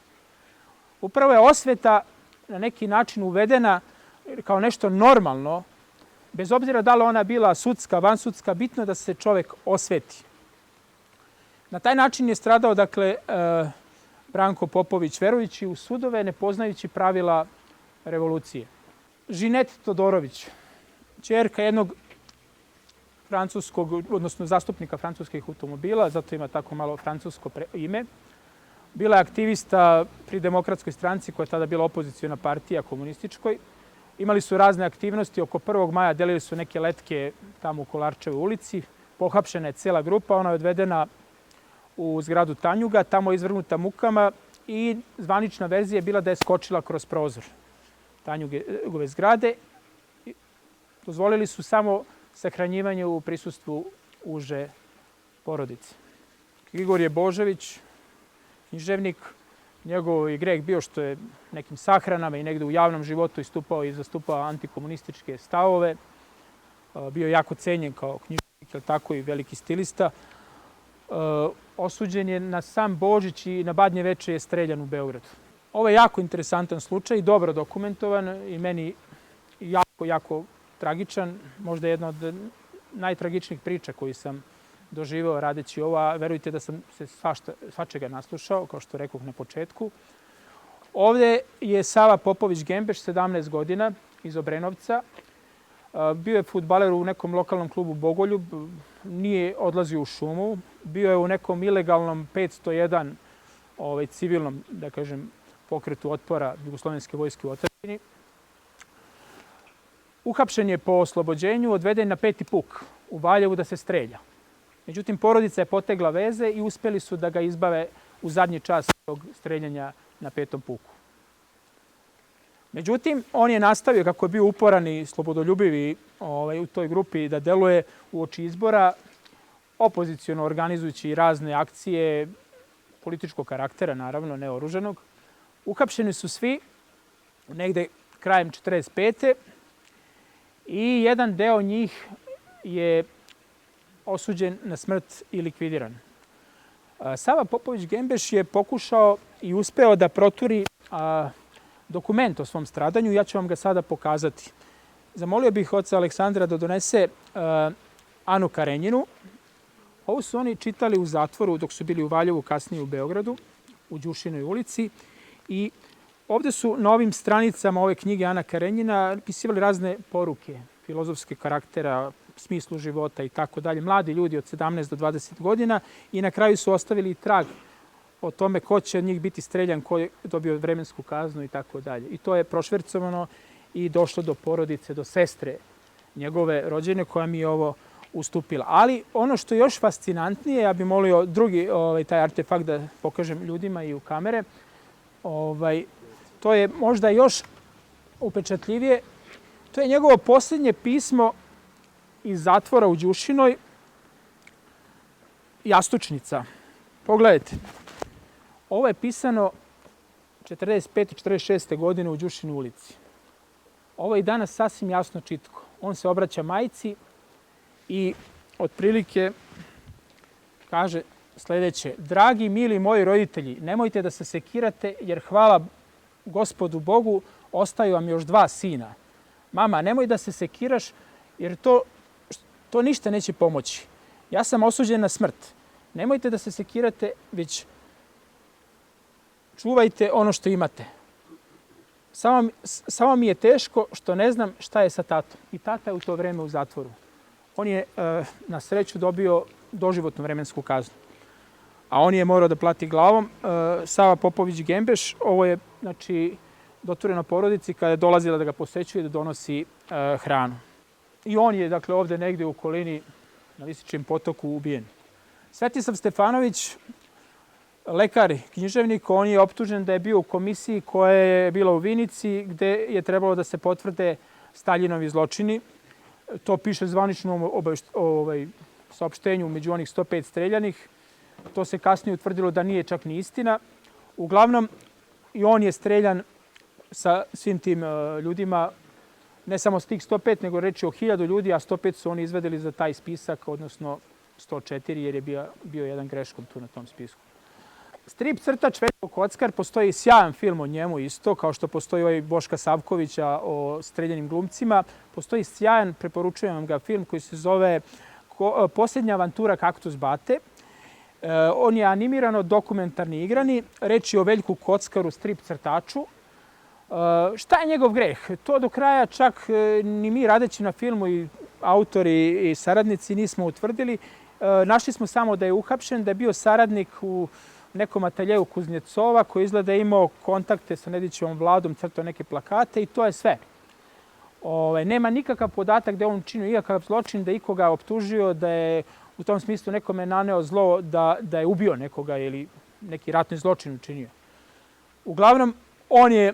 Upravo je osveta na neki način uvedena kao nešto normalno, bez obzira da li ona bila sudska, vansudska, bitno je da se čovek osveti. Na taj način je stradao, dakle, Branko Popović, verujući u sudove, ne poznajući pravila revolucije. Žinet Todorović, ćerka jednog francuskog, odnosno zastupnika francuskih automobila, zato ima tako malo francusko ime. Bila je aktivista pri Demokratskoj stranci, koja je tada bila opozicijona partija komunističkoj. Imali su razne aktivnosti, oko 1. maja delili su neke letke tamo u Kolarčevoj ulici. Pohapšena je cela grupa, ona je odvedena u zgradu Tanjuga, tamo je izvrgnuta mukama i zvanična verzija je bila da je skočila kroz prozor Tanjugove zgrade. Dozvolili su samo sahranjivanje u prisustvu uže porodice. Grigorije Božović, književnik, njegov je greh bio što je nekim sahranama i negde u javnom životu istupao i zastupao antikomunističke stavove. Bio je jako cenjen kao književnik, tako i veliki stilista. Osuđen je na sam Božić i na Badnje veče je streljan u Beogradu. Ovo je jako interesantan slučaj, dobro dokumentovan i meni jako tragičan. Možda jedna od najtragičnijih priča koju sam doživeo radeći ovo, a verujte da sam se svačega naslušao, kao što rekoh na početku. Ovde je Sava Popović Gembeš, 17 godina, iz Obrenovca. Bio je fudbaler u nekom lokalnom klubu Bogoljub, nije odlazio u šumu, bio je u nekom ilegalnom 501 civilnom, da kažem, pokretu otpora Jugoslovenske vojske u otadžbini. Uhapšen je po oslobođenju, odveden na 5. puk u Valjevu da se strelja. Međutim, porodica je potegla veze i uspeli su da ga izbave u zadnji čas tog streljanja na 5. puku. Međutim, on je nastavio, kako je bio uporan i slobodoljubiv u toj grupi, da deluje uoči izbora, opoziciono organizujući razne akcije političkog karaktera, naravno, neoružanog. Uhapšeni su svi negde krajem 1945. i jedan deo njih je osuđen na smrt i likvidiran. Sava Popović Gembeš je pokušao i uspeo da proturi dokument o svom stradanju. Ja ću vam ga sada pokazati. Zamolio bih oca Aleksandra da donese Anu Karenjinu. Ovo su oni čitali u zatvoru dok su bili u Valjevu, kasnije u Beogradu, u Đušinoj ulici. I ovde su na ovim stranicama ove knjige Ana Karenjina pisivali razne poruke filozofske karaktera, smislu života i tako dalje. Mladi ljudi od 17 do 20 godina i na kraju su ostavili trag o tome ko će od njih biti streljan, ko je dobio vremensku kaznu i tako dalje. I to je prošvercovano i došlo do porodice, do sestre njegove rođene koja mi je ovo ustupila. Ali ono što je još fascinantnije, ja bih molio drugi taj artefakt da pokažem ljudima i u kamere, to je možda još upečatljivije. To je njegovo posljednje pismo iz zatvora u Đušinoj, Jastučnica. Pogledajte. Ovo je pisano 45. 46. godine u Đušinoj ulici. Ovo je i danas sasvim jasno čitko. On se obraća majci i otprilike kaže sledeće. Dragi, mili moji roditelji, nemojte da se sekirate jer hvala Gospodu Bogu ostaju vam još 2 sina. Mama, nemoj da se sekiraš jer to ništa neće pomoći. Ja sam osuđen na smrt. Nemojte da se sekirate, već čuvajte ono što imate. Samo mi je teško što ne znam šta je sa tatom. I tata je u to vreme u zatvoru. On je na sreću dobio doživotnu vremensku kaznu. A on je morao da plati glavom. Sava Popović Gembeš, ovo je dotvoreno porodici kada je dolazila da ga posećuje, da donosi hranu. I on je, dakle, ovde negde u okolini na Lisičijem potoku ubijen. Svetislav Stefanović, lekar, književnik, on je optužen da je bio u komisiji koja je bila u Vinici gde je trebalo da se potvrde Staljinovi zločini. To piše zvaničnom saopštenju među onih 105 streljanih. To se kasnije utvrdilo da nije čak ni istina. Uglavnom, i on je streljan sa svim tim ljudima, ne samo s tih 105, nego reči o 1000 ljudi, a 105 su oni izvedeli za taj spisak, odnosno 104, jer je bio jedan greškom tu na tom spisku. Strip crtač Veljko Kockar, postoji sjajan film o njemu isto, kao što postoji ovaj Boška Savkovića o streljanim glumcima. Postoji sjajan, preporučujem vam ga, film koji se zove Posljednja avantura Kaktus Bate. On je animirano dokumentarni igrani. Reč je o Veljku Kockaru, strip crtaču. Šta je njegov greh? To do kraja čak ni mi radeći na filmu i autori i saradnici nismo utvrdili. Našli smo samo da je uhapšen, da je bio saradnik u nekom ateljeju Kuznjecova koji izgleda imao kontakte sa Nedićevom vladom, crtao neke plakate i to je sve. Nema nikakav podatak da je on učinio ikakav zločin, da je ikoga optužio, da je u tom smislu nekome naneo zlo, da je ubio nekoga ili neki ratni zločin učinio. Uglavnom, on je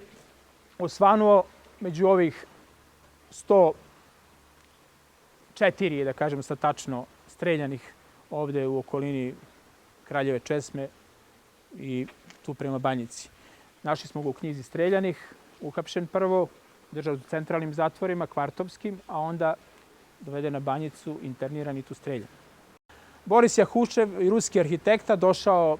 osvanuo među ovih 104, da kažem sad tačno, streljanih ovde u okolini Kraljeve Česme i tu prema Banjici. Našli smo ga u knjizi streljanih, uhapšen prvo, držao u centralnim zatvorima, kvartovskim, a onda doveden na Banjicu, interniran i tu streljan. Boris Jahušev, ruski arhitekta, došao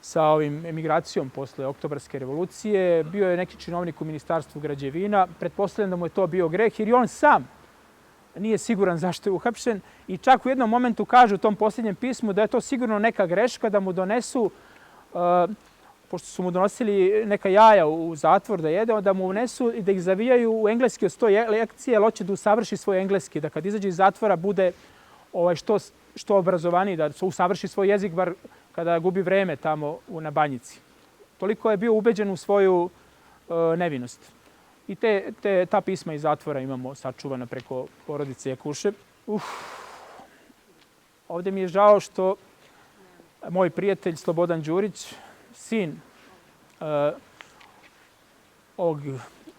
sa ovim emigracijom posle Oktobarske revolucije. Bio je neki činovnik u Ministarstvu građevina. Pretpostavljam da mu je to bio greh, jer i on sam nije siguran zašto je uhapšen. I čak u jednom momentu kaže u tom posljednjem pismu da je to sigurno neka greška, da mu donesu, pošto su mu donosili neka jaja u zatvor da jede, da mu unesu i da ih zavijaju u engleski od 100 lekcije, jer hoće da usavrši svoj engleski, da kad izađe iz zatvora bude što obrazovaniji, da usavrši svoj jezik, bar kada gubi vreme tamo na Banjici. Toliko je bio ubeđen u svoju nevinost. I ta pisma iz zatvora imamo sačuvana preko porodice Jakušev. Ovde mi je žao što moj prijatelj Slobodan Đurić, sin ovog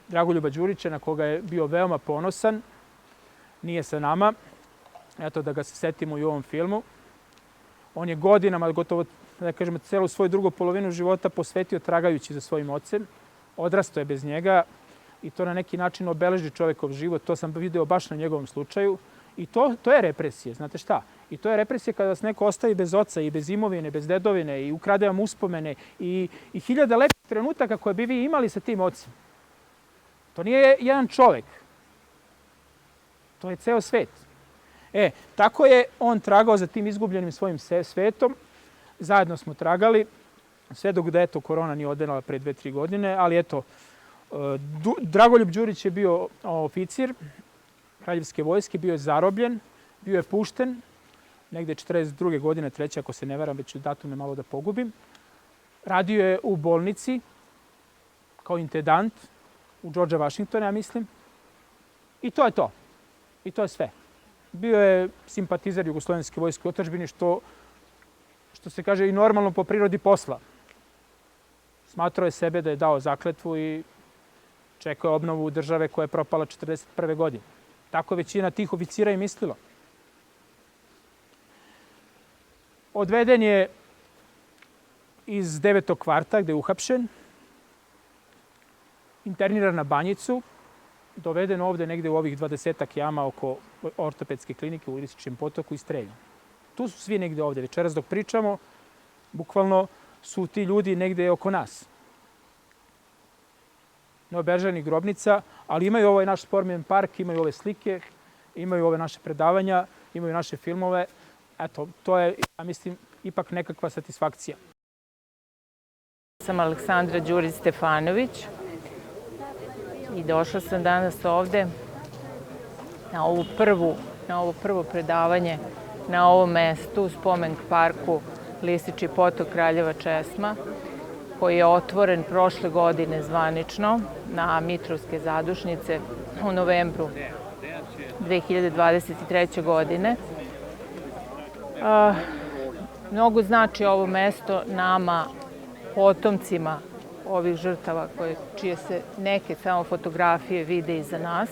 Dragoljuba Đurića, na koga je bio veoma ponosan, nije sa nama. Eto, da ga se setimo i u ovom filmu. On je godinama, gotovo, da kažemo, celu svoju drugu polovinu života posvetio tragajući za svojim ocem. Odrastao je bez njega i to na neki način obeleži čovekov život. To sam video baš na njegovom slučaju. I to je represija, znate šta? I to je represija kada vas neko ostavi bez oca i bez imovine, bez dedovine i ukrade vam uspomene i hiljada lepih trenutaka koje bi vi imali sa tim ocem. To nije jedan čovek. To je ceo svet. Tako je on tragao za tim izgubljenim svojim svetom. Zajedno smo tragali, sve dok da korona nije odnela pre 2-3 godine, ali eto, Dragoljub Đurić je bio oficir Kraljevske vojske, bio je zarobljen, bio je pušten, negde 42. godine, 3. ako se ne varam, već datume malo da pogubim. Radio je u bolnici kao intendant u Georgea Washingtona, ja mislim. I to je to. I to je sve. Bio je simpatizer Jugoslovenske vojske u otadžbini, što se kaže i normalno po prirodi posla. Smatrao je sebe da je dao zakletvu i čekao je obnovu države koja je propala 1941. godine. Tako većina tih oficira i mislila. Odveden je iz 9. kvarta gde je uhapšen, interniran na Banjicu, doveden ovde negde u ovih 20-ak jama oko ortopedske klinike u Lisičijem potoku i streljan. Tu su svi negde ovde. Večeras dok pričamo, bukvalno su ti ljudi negde oko nas. Neobeleženih grobnica, ali imaju ovaj naš spomen park, imaju ove slike, imaju ove naše predavanja, imaju naše filmove. Eto, to je, ja mislim, ipak nekakva satisfakcija. Sam Aleksandra Đurić Stefanović i došla sam danas ovde na ovo prvo predavanje na ovom mestu, u spomen parku Lisičji potok Kraljeva Česma, koji je otvoren prošle godine zvanično na Mitrovske zadušnice u novembru 2023. godine. Mnogo znači ovo mesto nama, potomcima ovih žrtava, čije se neke samo fotografije vide iza nas,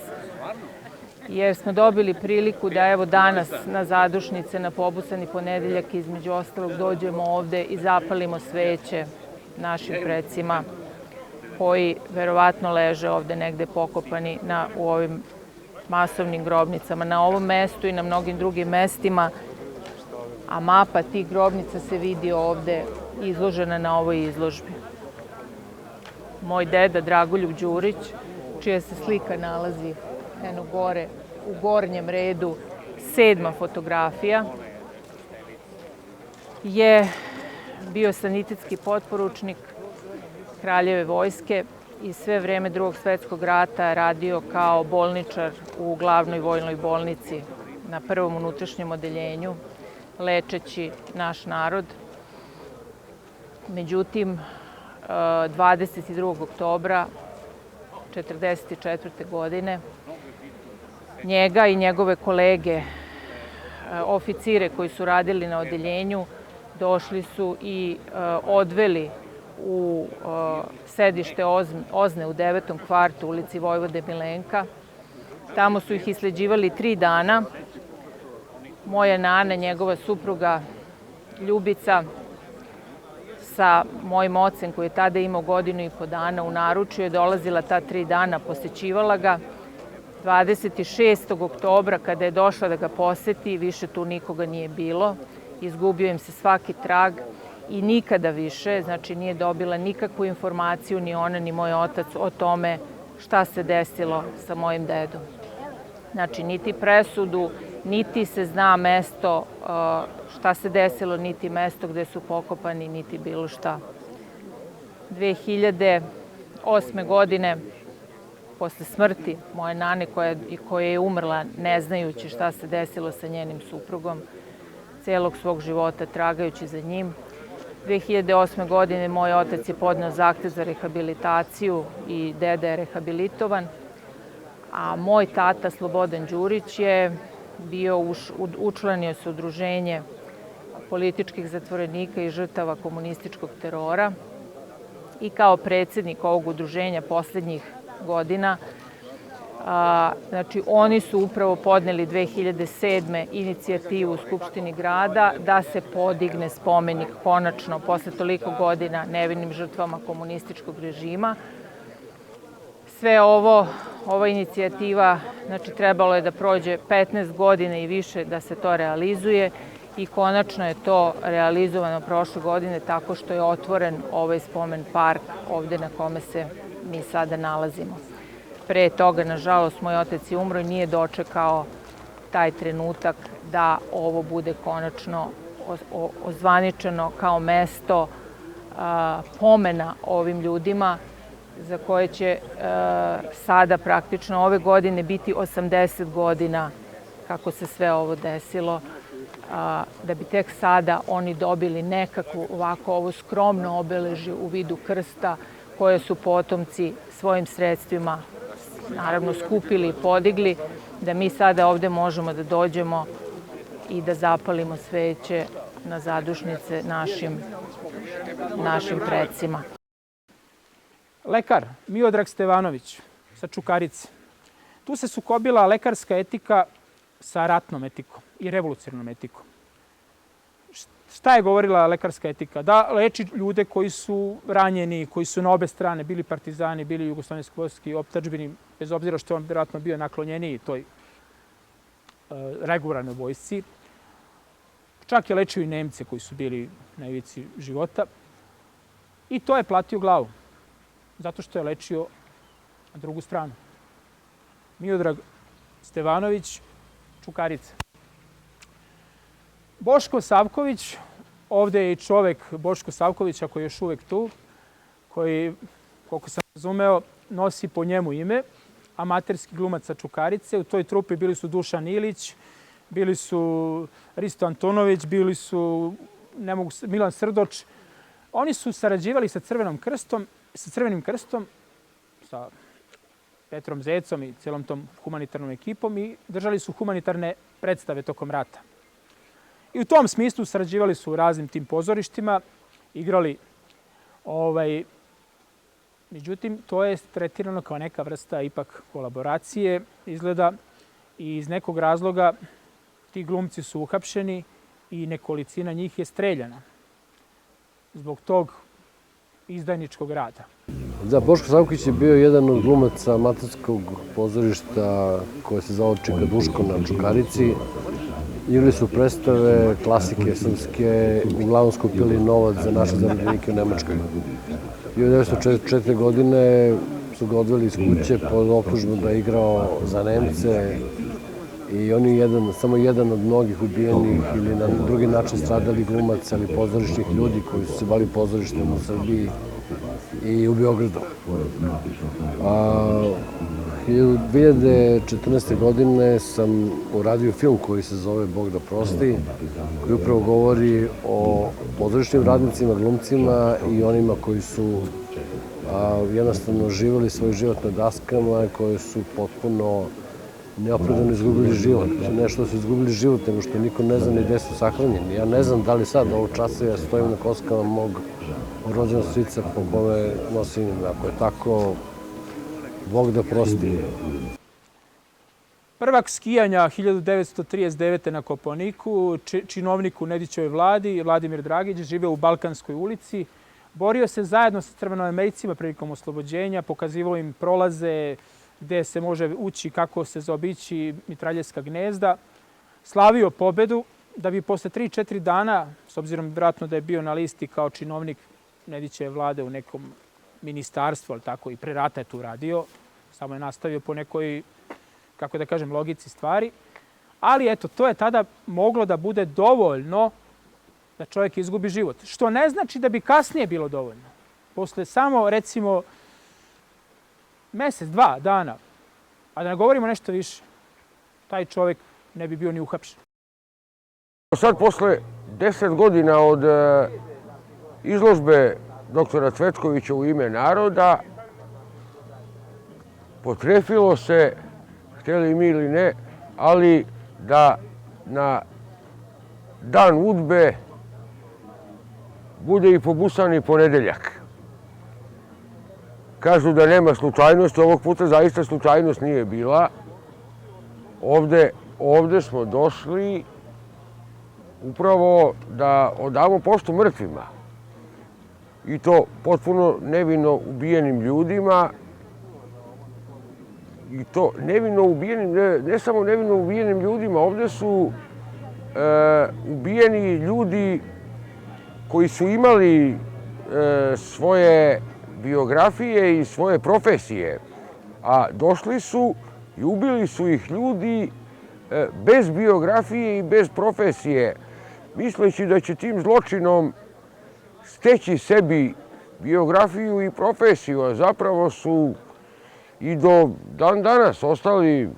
jer smo dobili priliku da evo danas na zadušnice, na Pobusani ponedeljak, između ostalog, dođemo ovde i zapalimo sveće našim precima koji verovatno leže ovde negde pokopani u ovim masovnim grobnicama, na ovom mestu i na mnogim drugim mestima, a mapa tih grobnica se vidi ovde izložena na ovoj izložbi. Moj deda Dragoljub Đurić, čija se slika nalazi eno gore u gornjem redu, 7. fotografija, je bio sanitetski potporučnik Kraljeve vojske i sve vreme Drugog svetskog rata radio kao bolničar u glavnoj vojnoj bolnici na prvom unutrašnjem odeljenju, lečeći naš narod. Međutim, 22. oktobra 1944. godine njega i njegove kolege, oficire koji su radili na odeljenju, došli su i odveli u sedište OZNE u 9. kvartu ulici Vojvode Milenka. Tamo su ih isleđivali 3 dana. Moja nana, njegova supruga Ljubica, sa mojim ocem koji je tada imao 1,5 godine u naručju, je dolazila ta 3 dana, posećivala ga. 26. oktobra, kada je došla da ga poseti, više tu nikoga nije bilo. Izgubio im se svaki trag i nikada više, znači nije dobila nikakvu informaciju ni ona ni moj otac o tome šta se desilo sa mojim dedom. Znači, niti presudu, niti se zna mesto šta se desilo, niti mesto gde su pokopani, niti bilo šta. 2008. godine, posle smrti moje nane koja je umrla ne znajući šta se desilo sa njenim suprugom, celog svog života tragajući za njim, 2008. godine moj otac je podneo zahtev za rehabilitaciju i deda je rehabilitovan, a moj tata Slobodan Đurić je učlanio se u udruženje političkih zatvorenika i žrtava komunističkog terora i kao predsednik ovog udruženja poslednjih godina, znači oni su upravo podneli 2007. inicijativu u Skupštini grada da se podigne spomenik konačno posle toliko godina nevinim žrtvama komunističkog režima. Sve ova inicijativa, znači trebalo je da prođe 15 godina i više da se to realizuje i konačno je to realizovano prošle godine tako što je otvoren ovaj spomen park ovde na kome se mi sada nalazimo. Pre toga, nažalost, moj otac je umro i nije dočekao taj trenutak da ovo bude konačno ozvaničeno kao mesto pomena ovim ljudima za koje će sada praktično ove godine biti 80 godina kako se sve ovo desilo, da bi tek sada oni dobili nekakvu ovako ovo skromno obeležje u vidu krsta koje su potomci svojim sredstvima naravno skupili i podigli, da mi sada ovde možemo da dođemo i da zapalimo sveće na zadušnice našim predsima. Lekar Miodrag Stevanović sa Čukarice. Tu se sukobila lekarska etika sa ratnom etikom i revolucionarnom etikom. Šta je govorila lekarska etika? Da leči ljude koji su ranjeni, koji su na obe strane, bili partizani, bili jugoslovenski vojski, optadžbini, bez obzira što je on vjerojatno bio naklonjeniji toj regularnoj vojsci. Čak je lečio i Nemce koji su bili na ivici života. I to je platio glavu, zato što je lečio na drugu stranu. Miodrag Stevanović, Čukarica. Boško Savković, ovde je i čovek Boško Savković, ako je još uvek tu, koji, koliko sam razumeo, nosi po njemu ime, amaterski glumac sa Čukarice. U toj trupi bili su Dušan Ilić, bili su Risto Antonović, bili su Milan Srdoč. Oni su sarađivali sa Crvenim krstom, sa Petrom Zecom i celom tom humanitarnom ekipom i držali su humanitarne predstave tokom rata. I u tom smislu sarađivali su u raznim tim pozorištima, igrali. Međutim, to je tretirano kao neka vrsta ipak kolaboracije, izgleda, i iz nekog razloga ti glumci su uhapšeni i nekolicina njih je streljana zbog tog izdajničkog rada. Da, Boško Savković je bio jedan od glumaca amaterskog pozorišta koje se zvao Čika Duško na Čukarici. Igrali su predstave, klasike srpske, uglavnom skupili novac za naše zarobljenike u Nemačkoj. 1944. godine su ga odveli iz kuće pod optužbom da je igrao za Nemce i on je samo jedan od mnogih ubijenih ili na drugi način stradali glumaca ili pozorišnih ljudi koji su se bavili pozorištem u Srbiji i u Beogradu. 2014. godine sam uradio film koji se zove Bog da prosti, koji upravo govori o pozorišnim radnicima, glumcima i onima koji su jednostavno živjeli svoj život na daskama, koji su potpuno neopravdano izgubili život. Ne što su izgubili život, nego što niko ne zna ni gde su sahranjeni. Ja ne znam da li sad, ovog časa, ja stojim na koskama mog rođenog strica po kome nosim ime. Ako je tako, Bog da prosti. Prvak skijanja 1939. na Kopaoniku, činovnik u Nedićevoj vladi, Vladimir Dragić, živeo u Balkanskoj ulici. Borio se zajedno sa crvenoamericima prilikom oslobođenja, pokazivao im prolaze gde se može ući, kako se zaobići mitraljevska gnezda. Slavio pobedu da bi posle 3-4 dana, s obzirom vjerojatno da je bio na listi kao činovnik Nedićeve vlade u nekom ministarstvu, ali tako i pre rata je tu radio, samo je nastavio po nekoj, kako da kažem, logici stvari. Ali eto, to je tada moglo da bude dovoljno da čovjek izgubi život. Što ne znači da bi kasnije bilo dovoljno. Posle samo, recimo, mesec, 2 dana, a da ne govorimo nešto više, taj čovjek ne bi bio ni uhapšen. Sad, posle 10 godina od izložbe doktora Cvetkovića u ime naroda, potrefilo se, htjeli mi ili ne, ali da na dan UDBE bude i pobusani ponedeljak. Kažu da nema slučajnosti, ovog puta zaista slučajnost nije bila. Ovde smo došli upravo da odamo poštu mrtvima. I to potpuno nevino ubijenim ljudima. I to nevino ubijenim, ne samo nevino ubijenim ljudima, ovde su ubijeni ljudi koji su imali svoje biografije i svoje profesije, a došli su i ubili su ih ljudi bez biografije i bez profesije, misleći da će tim zločinom steći sebi biografiju i profesiju, a zapravo su i do dan danas ostali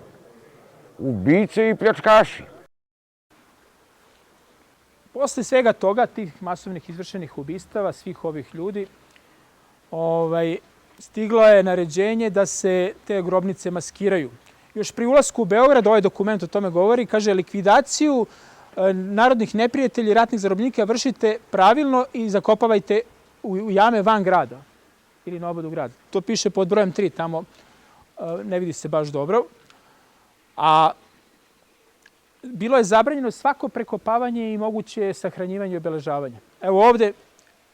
ubice i pljačkaši. Posle svega toga, tih masovnih izvršenih ubistava, svih ovih ljudi, stiglo je naređenje da se te grobnice maskiraju. Još pri ulasku u Beograd, ovaj dokument o tome govori, kaže likvidaciju narodnih neprijatelja i ratnih zarobljenika vršite pravilno i zakopavajte u jame van grada ili na obodu grada. To piše pod brojem 3, tamo ne vidi se baš dobro. A bilo je zabranjeno svako prekopavanje i moguće sahranjivanje i obeležavanje. Evo ovde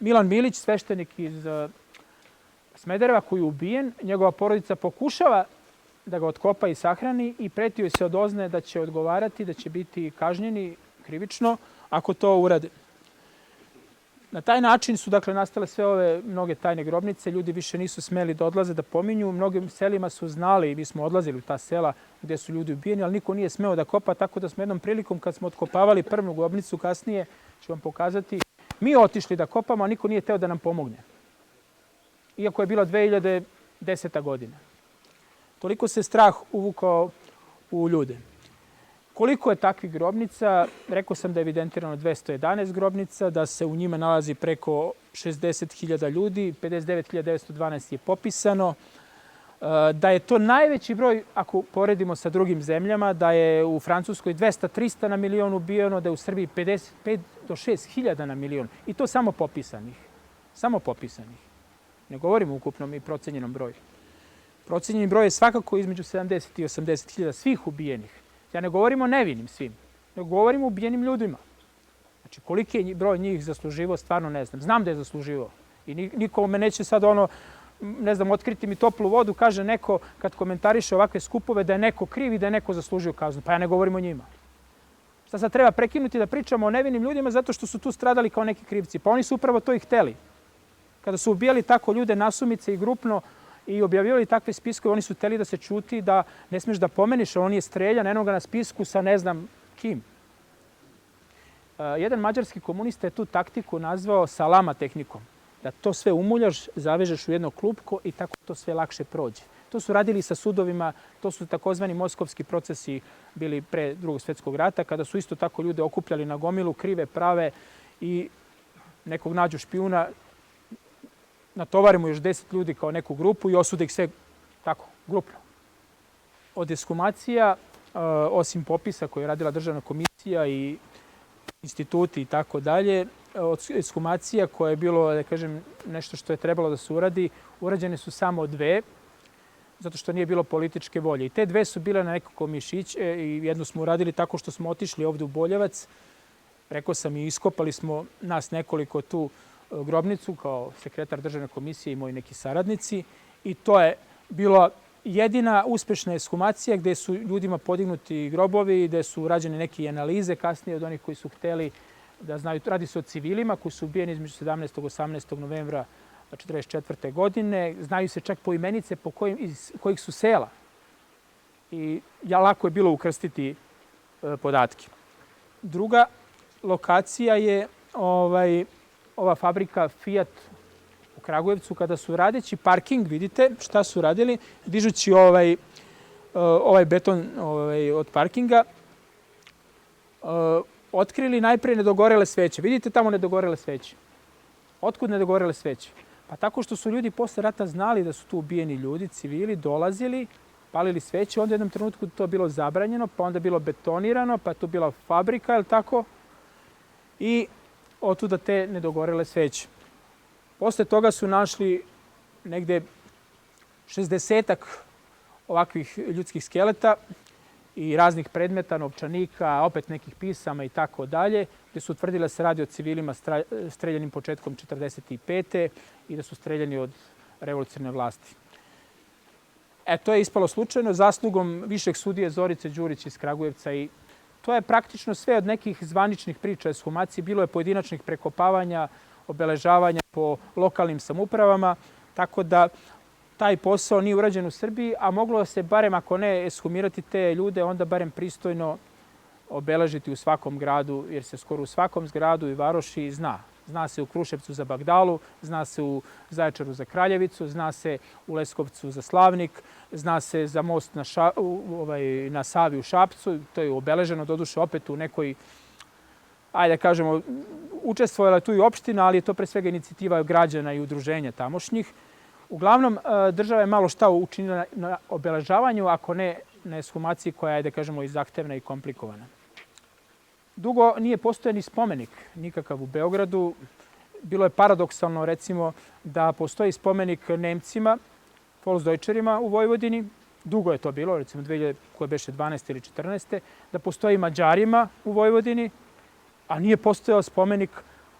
Milan Milić, sveštenik iz Smedereva koji je ubijen, njegova porodica pokušava da ga otkopa i sahrani i pretio je se od ozne da će odgovarati, da će biti kažnjeni krivično ako to urade. Na taj način su dakle nastale sve ove mnoge tajne grobnice, ljudi više nisu smeli da odlaze da pominju, u mnogim selima su znali, mi smo odlazili u ta sela gdje su ljudi ubijeni, ali niko nije smeo da kopa, tako da smo jednom prilikom kad smo otkopavali prvu grobnicu, kasnije ću vam pokazati, mi otišli da kopamo, a niko nije teo da nam pomogne. Iako je bila 2010. godina. Toliko se strah uvukao u ljude. Koliko je takvih grobnica? Rekao sam da je evidentirano 211 grobnica, da se u njima nalazi preko 60.000 ljudi, 59.912 je popisano, da je to najveći broj, ako poredimo sa drugim zemljama, da je u Francuskoj 200-300 na milion ubijeno, da je u Srbiji 55 do 6.000 na milion. I to samo popisanih. Samo popisanih. Ne govorimo o ukupnom i procenjenom broju. Procenjeni broj je svakako između 70 i 80.000 svih ubijenih. Ja ne govorim o nevinim svim, nego govorim o ubijenim ljudima. Znači, koliki je broj njih zasluživao, stvarno ne znam. Znam da je zasluživao. I niko me neće sad ne znam, otkriti mi toplu vodu, kaže neko kad komentariše ovakve skupove da je neko kriv i da je neko zaslužio kaznu. Pa ja ne govorim o njima. Šta sad treba prekinuti da pričamo o nevinim ljudima zato što su tu stradali kao neki krivci? Pa oni su upravo to i hteli. Kada su ubijali tako ljude nasumice i grupno i objavljivali takve spiskove, oni su hteli da se čuti da ne smiješ da pomeniš, on je streljan, eno ga na spisku sa ne znam kim. Jedan mađarski komunista je tu taktiku nazvao salama tehnikom. Da to sve umuljaš, zavežeš u jedno klupko i tako to sve lakše prođe. To su radili sa sudovima, to su takozvani moskovski procesi bili pre Drugog svjetskog rata, kada su isto tako ljude okupljali na gomilu, krive, prave i nekog nađu špijuna, natovarimo još 10 ljudi kao neku grupu i osude ih sve tako, grupno. Od ekshumacija osim popisa koje je radila državna komisija i instituti i tako dalje, od ekshumacija koje je bilo, da kažem, nešto što je trebalo da se uradi, urađene su samo 2, zato što nije bilo političke volje. I te 2 su bile na nekako mišić i jednu smo uradili tako što smo otišli ovde u Boljevac. Rekao sam i iskopali smo nas nekoliko tu grobnicu kao sekretar državne komisije i moji neki saradnici. I to je bila jedina uspešna ekshumacija gde su ljudima podignuti grobovi i gde su rađene neke analize kasnije od onih koji su hteli da znaju. Radi se o civilima koji su ubijeni između 17. i 18. novembra 1944. godine. Znaju se čak po imenice iz kojih su sela. I lako je bilo ukrstiti podatke. Druga lokacija je ova fabrika Fiat u Kragujevcu, kada su radeći parking, vidite šta su radili, dižući ovaj beton od parkinga, otkrili najpre nedogorele sveće. Vidite tamo nedogorele sveće. Otkud nedogorele sveće? Pa tako što su ljudi posle rata znali da su tu ubijeni ljudi, civili, dolazili, palili sveće, onda u jednom trenutku to bilo zabranjeno, pa onda bilo betonirano, pa je to bila fabrika, je li tako? I otuda te nedogorele sveće. Posle toga su našli negde 60-ak ovakvih ljudskih skeleta i raznih predmeta, novčanika, opet nekih pisama i tako dalje, gde su utvrdili da se radi o civilima streljanim početkom 1945. i da su streljani od revolucionarne vlasti. To je ispalo slučajno zaslugom višeg sudije Zorice Đurić iz Kragujevca i to je praktično sve od nekih zvaničnih priča ekshumacije. Bilo je pojedinačnih prekopavanja, obeležavanja po lokalnim samoupravama, tako da taj posao nije urađen u Srbiji, a moglo se barem, ako ne ekshumirati te ljude, onda barem pristojno obeležiti u svakom gradu, jer se skoro u svakom gradu i varoši zna. Zna se u Kruševcu za Bagdalu, zna se u Zaječaru za Kraljevicu, zna se u Leskovcu za Slavnik, zna se za most na Savi u Šapcu. To je obeleženo, doduše opet u nekoj, ajde da kažemo, učestvovala tu i opština, ali je to pre svega inicijativa građana i udruženja tamošnjih. Uglavnom, država je malo šta učinila na obeležavanju, ako ne na ekshumaciji koja je, da kažemo, i zahtevna i komplikovana. Dugo nije postojao ni spomenik nikakav u Beogradu. Bilo je paradoksalno, recimo, da postoji spomenik Nemcima, Volksdeutcherima u Vojvodini. Dugo je to bilo, recimo koje beše 12. ili 14. Da postoji Mađarima u Vojvodini, a nije postojao spomenik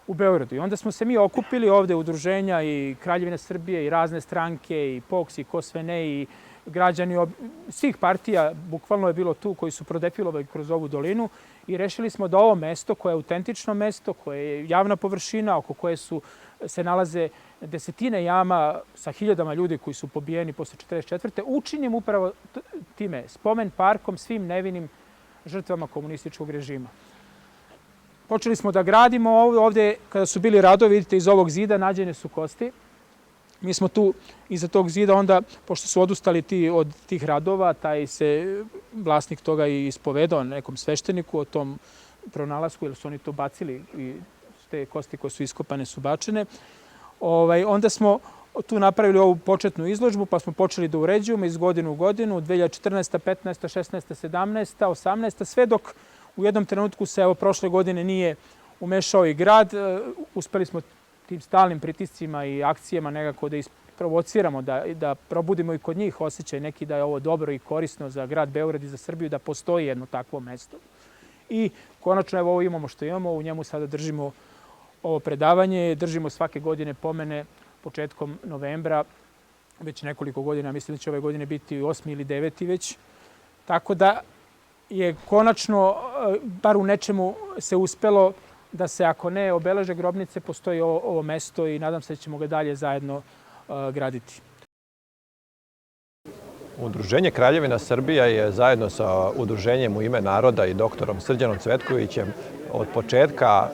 u Beogradu. I onda smo se mi okupili ovde udruženja i Kraljevine Srbije i razne stranke i POKS i ko sve ne i građani svih partija, bukvalno je bilo tu, koji su prodefilovali kroz ovu dolinu i rešili smo da ovo mesto, koje je autentično mesto, koje je javna površina, oko koje se nalaze desetine jama sa hiljadama ljudi koji su pobijeni posle 1944. Učinim upravo time spomen parkom svim nevinim žrtvama komunističkog režima. Počeli smo da gradimo ovde, kada su bili radovi, vidite, iz ovog zida nađene su kosti. Mi smo tu iza tog zida onda, pošto su odustali od tih radova, taj se vlasnik toga i ispovedao nekom svešteniku o tom pronalasku, jer su oni to bacili i te kosti koje su iskopane su bačene. Onda smo tu napravili ovu početnu izložbu, pa smo počeli da uređujemo iz godine u godinu, 2014. 15. 16. 17. 18. sve dok u jednom trenutku se, prošle godine nije umešao i grad. Uspeli smo tim stalnim pritiscima i akcijama nekako da isprovociramo, da probudimo i kod njih osjećaj neki da je ovo dobro i korisno za grad Beograd i za Srbiju, da postoji jedno takvo mesto. I konačno ovo imamo što imamo, u njemu sada držimo ovo predavanje, držimo svake godine pomene početkom novembra, već nekoliko godina, mislim da će ove godine biti 8. ili 9. već. Tako da je konačno, bar u nečemu se uspelo da se, ako ne obeleže grobnice, postoji ovo mesto i nadam se da ćemo ga dalje zajedno graditi. Udruženje Kraljevina Srbija je zajedno sa Udruženjem U ime naroda i doktorom Srđanom Cvetkovićem od početka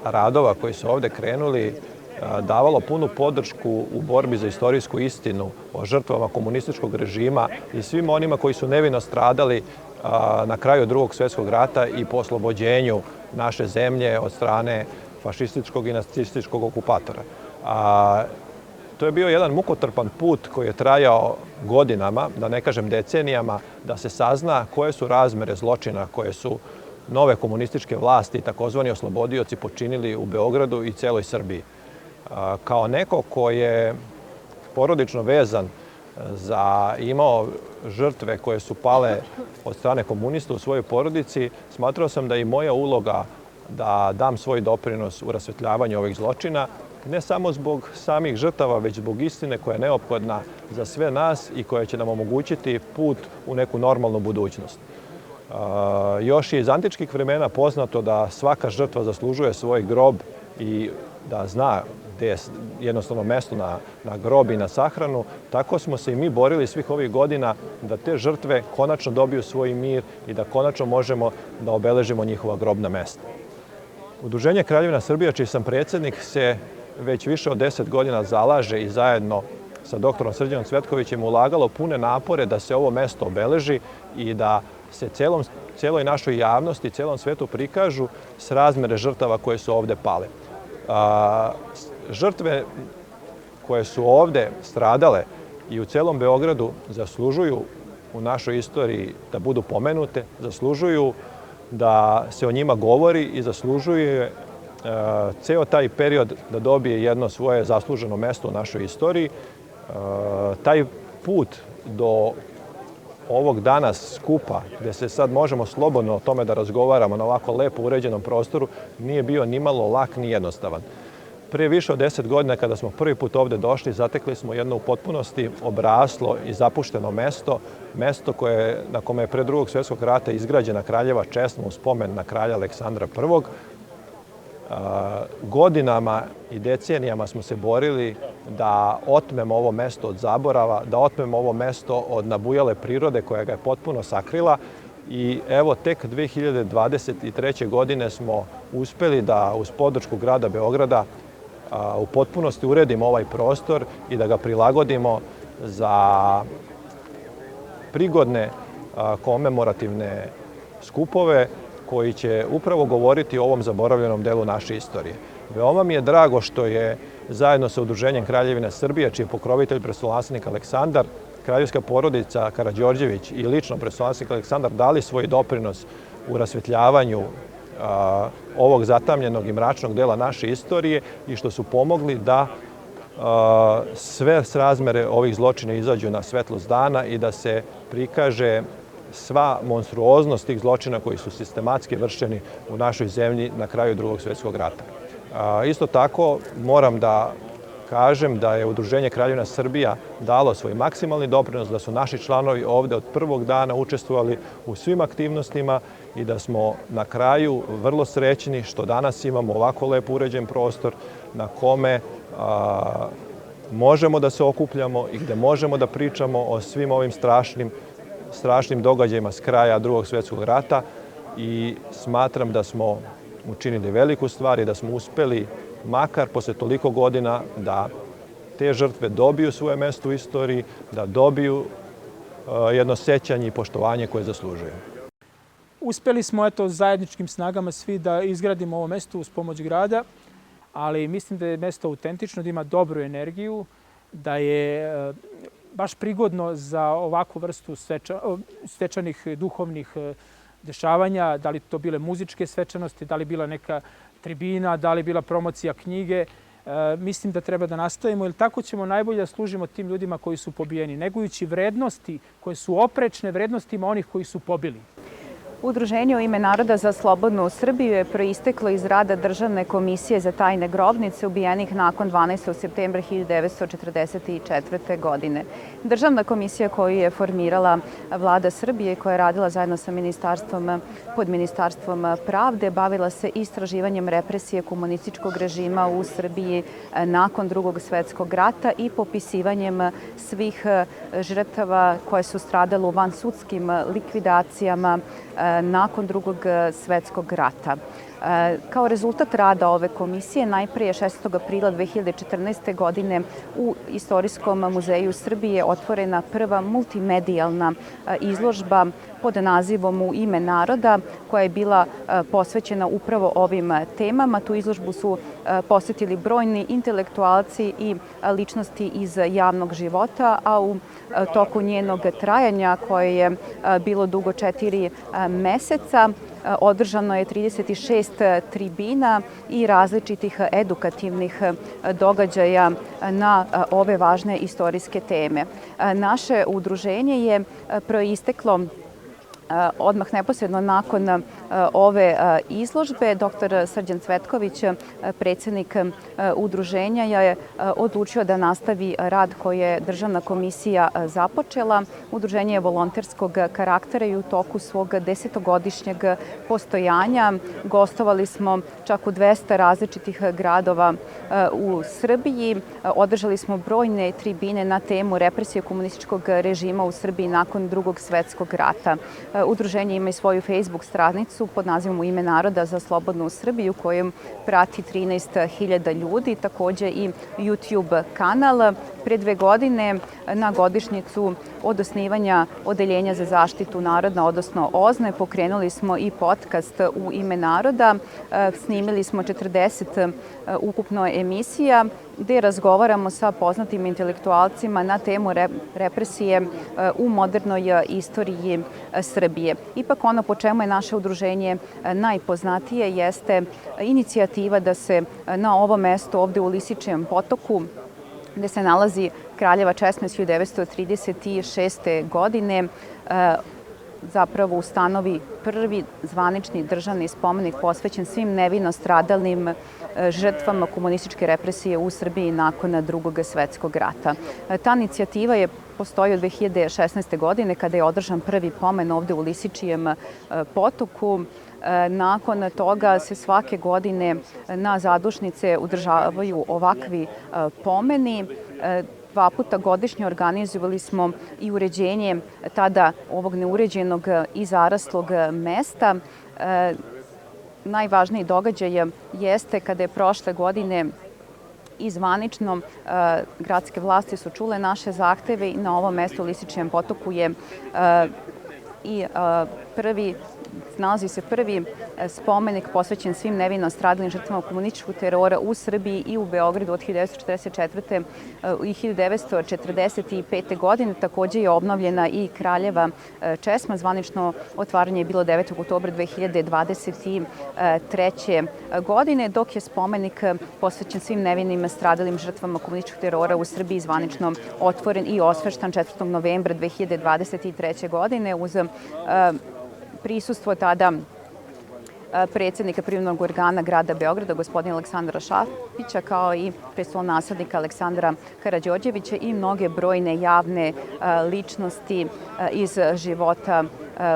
radova koji su ovde krenuli davalo punu podršku u borbi za istorijsku istinu o žrtvama komunističkog režima i svim onima koji su nevino stradali na kraju Drugog svjetskog rata i po oslobođenju naše zemlje od strane fašističkog i nacističkog okupatora. To je bio jedan mukotrpan put koji je trajao godinama, da ne kažem decenijama, da se sazna koje su razmere zločina koje su nove komunističke vlasti, takozvani oslobodioci, počinili u Beogradu i celoj Srbiji. Kao neko ko je porodično vezan za imao žrtve koje su pale od strane komunista u svojoj porodici, smatrao sam da je i moja uloga da dam svoj doprinos u rasvetljavanju ovih zločina, ne samo zbog samih žrtava, već zbog istine koja je neophodna za sve nas i koja će nam omogućiti put u neku normalnu budućnost. Još je iz antičkih vremena poznato da svaka žrtva zaslužuje svoj grob i da zna gde je jednostavno mesto na grob i na sahranu. Tako smo se i mi borili svih ovih godina da te žrtve konačno dobiju svoj mir i da konačno možemo da obeležimo njihova grobna mesta. Udruženje Kraljevina Srbija, čiji sam predsjednik, se već više od 10 godina zalaže i zajedno sa doktorom Srđanom Cvetkovićem ulagalo pune napore da se ovo mesto obeleži i da se celoj našoj javnosti, celom svetu prikažu srazmere žrtava koje su ovde pale. Žrtve koje su ovde stradale i u celom Beogradu zaslužuju u našoj istoriji da budu pomenute, zaslužuju da se o njima govori i zaslužuje ceo taj period da dobije jedno svoje zasluženo mesto u našoj istoriji. Taj put do ovog danas skupa, gde se sad možemo slobodno o tome da razgovaramo na ovako lepo uređenom prostoru, nije bio ni malo lak ni jednostavan. Prije više od 10 godina, kada smo prvi put ovde došli, zatekli smo jedno u potpunosti obraslo i zapušteno mesto, mesto na kome je pre Drugog svjetskog rata izgrađena Kraljeva česma u spomen na kralja Aleksandra I. Godinama i decenijama smo se borili da otmemo ovo mesto od zaborava, da otmemo ovo mesto od nabujale prirode koja ga je potpuno sakrila i evo tek 2023. godine smo uspeli da uz podršku grada Beograda u potpunosti uredimo ovaj prostor i da ga prilagodimo za prigodne komemorativne skupove koji će upravo govoriti o ovom zaboravljenom delu naše istorije. Veoma mi je drago što je zajedno sa Udruženjem Kraljevina Srbija, čiji je pokrovitelj prestolonaslednik Aleksandar, kraljevska porodica Karađorđević i lično prestolonaslednik Aleksandar dali svoj doprinos u rasvetljavanju ovog zatamljenog i mračnog dela naše istorije i što su pomogli da sve srazmere ovih zločina izađu na svetlost dana i da se prikaže sva monstruoznost tih zločina koji su sistematski vršeni u našoj zemlji na kraju Drugog svjetskog rata. Isto tako moram da kažem da je Udruženje Kraljevina Srbija dalo svoj maksimalni doprinos, da su naši članovi ovde od prvog dana učestvovali u svim aktivnostima i da smo na kraju vrlo srećni što danas imamo ovako lepo uređen prostor na kome možemo da se okupljamo i gde možemo da pričamo o svim ovim strašnim događajima s kraja Drugog svjetskog rata i smatram da smo učinili veliku stvar i da smo uspeli, makar posle toliko godina, da te žrtve dobiju svoje mesto u istoriji, da dobiju jedno sećanje i poštovanje koje zaslužuju. Uspeli smo zajedničkim snagama svi da izgradimo ovo mesto uz pomoć grada, ali mislim da je mesto autentično, da ima dobru energiju, da je baš prigodno za ovakvu vrstu svečanih duhovnih dešavanja, da li to bile muzičke svečanosti, da li bila neka tribina, da li bila promocija knjige. Mislim da treba da nastavimo, jer tako ćemo najbolje da služimo tim ljudima koji su pobijeni, negujući vrednosti koje su oprečne vrednostima onih koji su pobili. Udruženje U ime naroda za slobodnu Srbiju je proisteklo iz rada Državne komisije za tajne grobnice ubijenih nakon 12. septembra 1944. godine. Državna komisija koju je formirala vlada Srbije, koja je radila zajedno sa pod Ministarstvom pravde, bavila se istraživanjem represije komunističkog režima u Srbiji nakon Drugog svjetskog rata i popisivanjem svih žrtava koje su stradale u vansudskim likvidacijama nakon Drugog svjetskog rata. Kao rezultat rada ove komisije, najprije 16. aprila 2014. godine u Istorijskom muzeju Srbije otvorena prva multimedijalna izložba pod nazivom U ime naroda, koja je bila posvećena upravo ovim temama. Tu izložbu su posetili brojni intelektualci i ličnosti iz javnog života, a u toku njenog trajanja, koje je bilo dugo 4 meseca, održano je 36 tribina i različitih edukativnih događaja na ove važne istorijske teme. Naše udruženje je proisteklo odmah neposredno nakon ove izložbe. Dr. Srđan Cvetković, predsednik udruženja, je odlučio da nastavi rad koji je Državna komisija započela. Udruženje je volonterskog karaktera i u toku svog 10-godišnjeg postojanja gostovali smo čak u 200 različitih gradova u Srbiji. Održali smo brojne tribine na temu represije komunističkog režima u Srbiji nakon Drugog svetskog rata. Udruženje ima i svoju Facebook stranicu pod nazivom U ime naroda za slobodnu Srbiju, kojom prati 13.000 ljudi, takođe i YouTube kanal. Pre 2 godine, na godišnjicu od osnivanja Odeljenja za zaštitu naroda, odnosno OZNE, pokrenuli smo i podcast U ime naroda. Snimili smo 40 ukupno emisija gde razgovaramo sa poznatim intelektualcima na temu represije u modernoj istoriji Srbije. Ipak ono po čemu je naše udruženje najpoznatije jeste inicijativa da se na ovo mesto ovde u Lisičijem potoku, gde se nalazi Kraljeva česma iz 1936. godine, zapravo ustanovi prvi zvanični državni spomenik posvećen svim nevino stradalnim žrtvama komunističke represije u Srbiji nakon Drugog svetskog rata. Ta inicijativa postoji od 2016. godine, kada je održan prvi pomen ovde u Lisičijem potoku. Nakon toga se svake godine na zadušnice održavaju ovakvi pomeni. 2 puta godišnje organizovali smo i uređenje tada ovog neuređenog i zaraslog mesta. Najvažniji događaj jeste kada je prošle godine i zvanično gradske vlasti su čule naše zahteve i na ovom mestu u Lisičijem potoku je i nalazi se prvi spomenik posvećen svim nevino stradalim žrtvama komunističkog terora u Srbiji i u Beogradu od 1944. i 1945. godine. Takođe je obnovljena i Kraljeva česma. Zvanično otvaranje je bilo 9. oktobra 2023. godine, dok je spomenik posvećen svim nevinim stradalim žrtvama komunističkog terora u Srbiji zvanično otvoren i osveštan 4. novembra 2023. godine uz prisustvo tada predsednika privrednog organa grada Beograda, gospodina Aleksandra Šapića, kao i prestolonaslednika Aleksandra Karađorđevića i mnoge brojne javne ličnosti iz života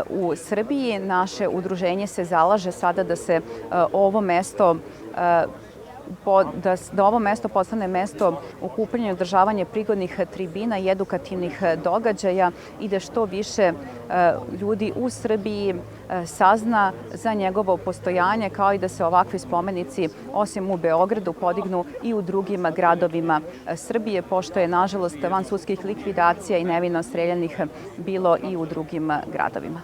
u Srbiji. Naše udruženje se zalaže sada da se ovo mesto da ovo mesto postane mesto okupljanja i održavanja prigodnih tribina i edukativnih događaja i da što više ljudi u Srbiji sazna za njegovo postojanje, kao i da se ovakvi spomenici, osim u Beogradu, podignu i u drugim gradovima Srbije, pošto je, nažalost, van sudskih likvidacija i nevino streljanih bilo i u drugim gradovima.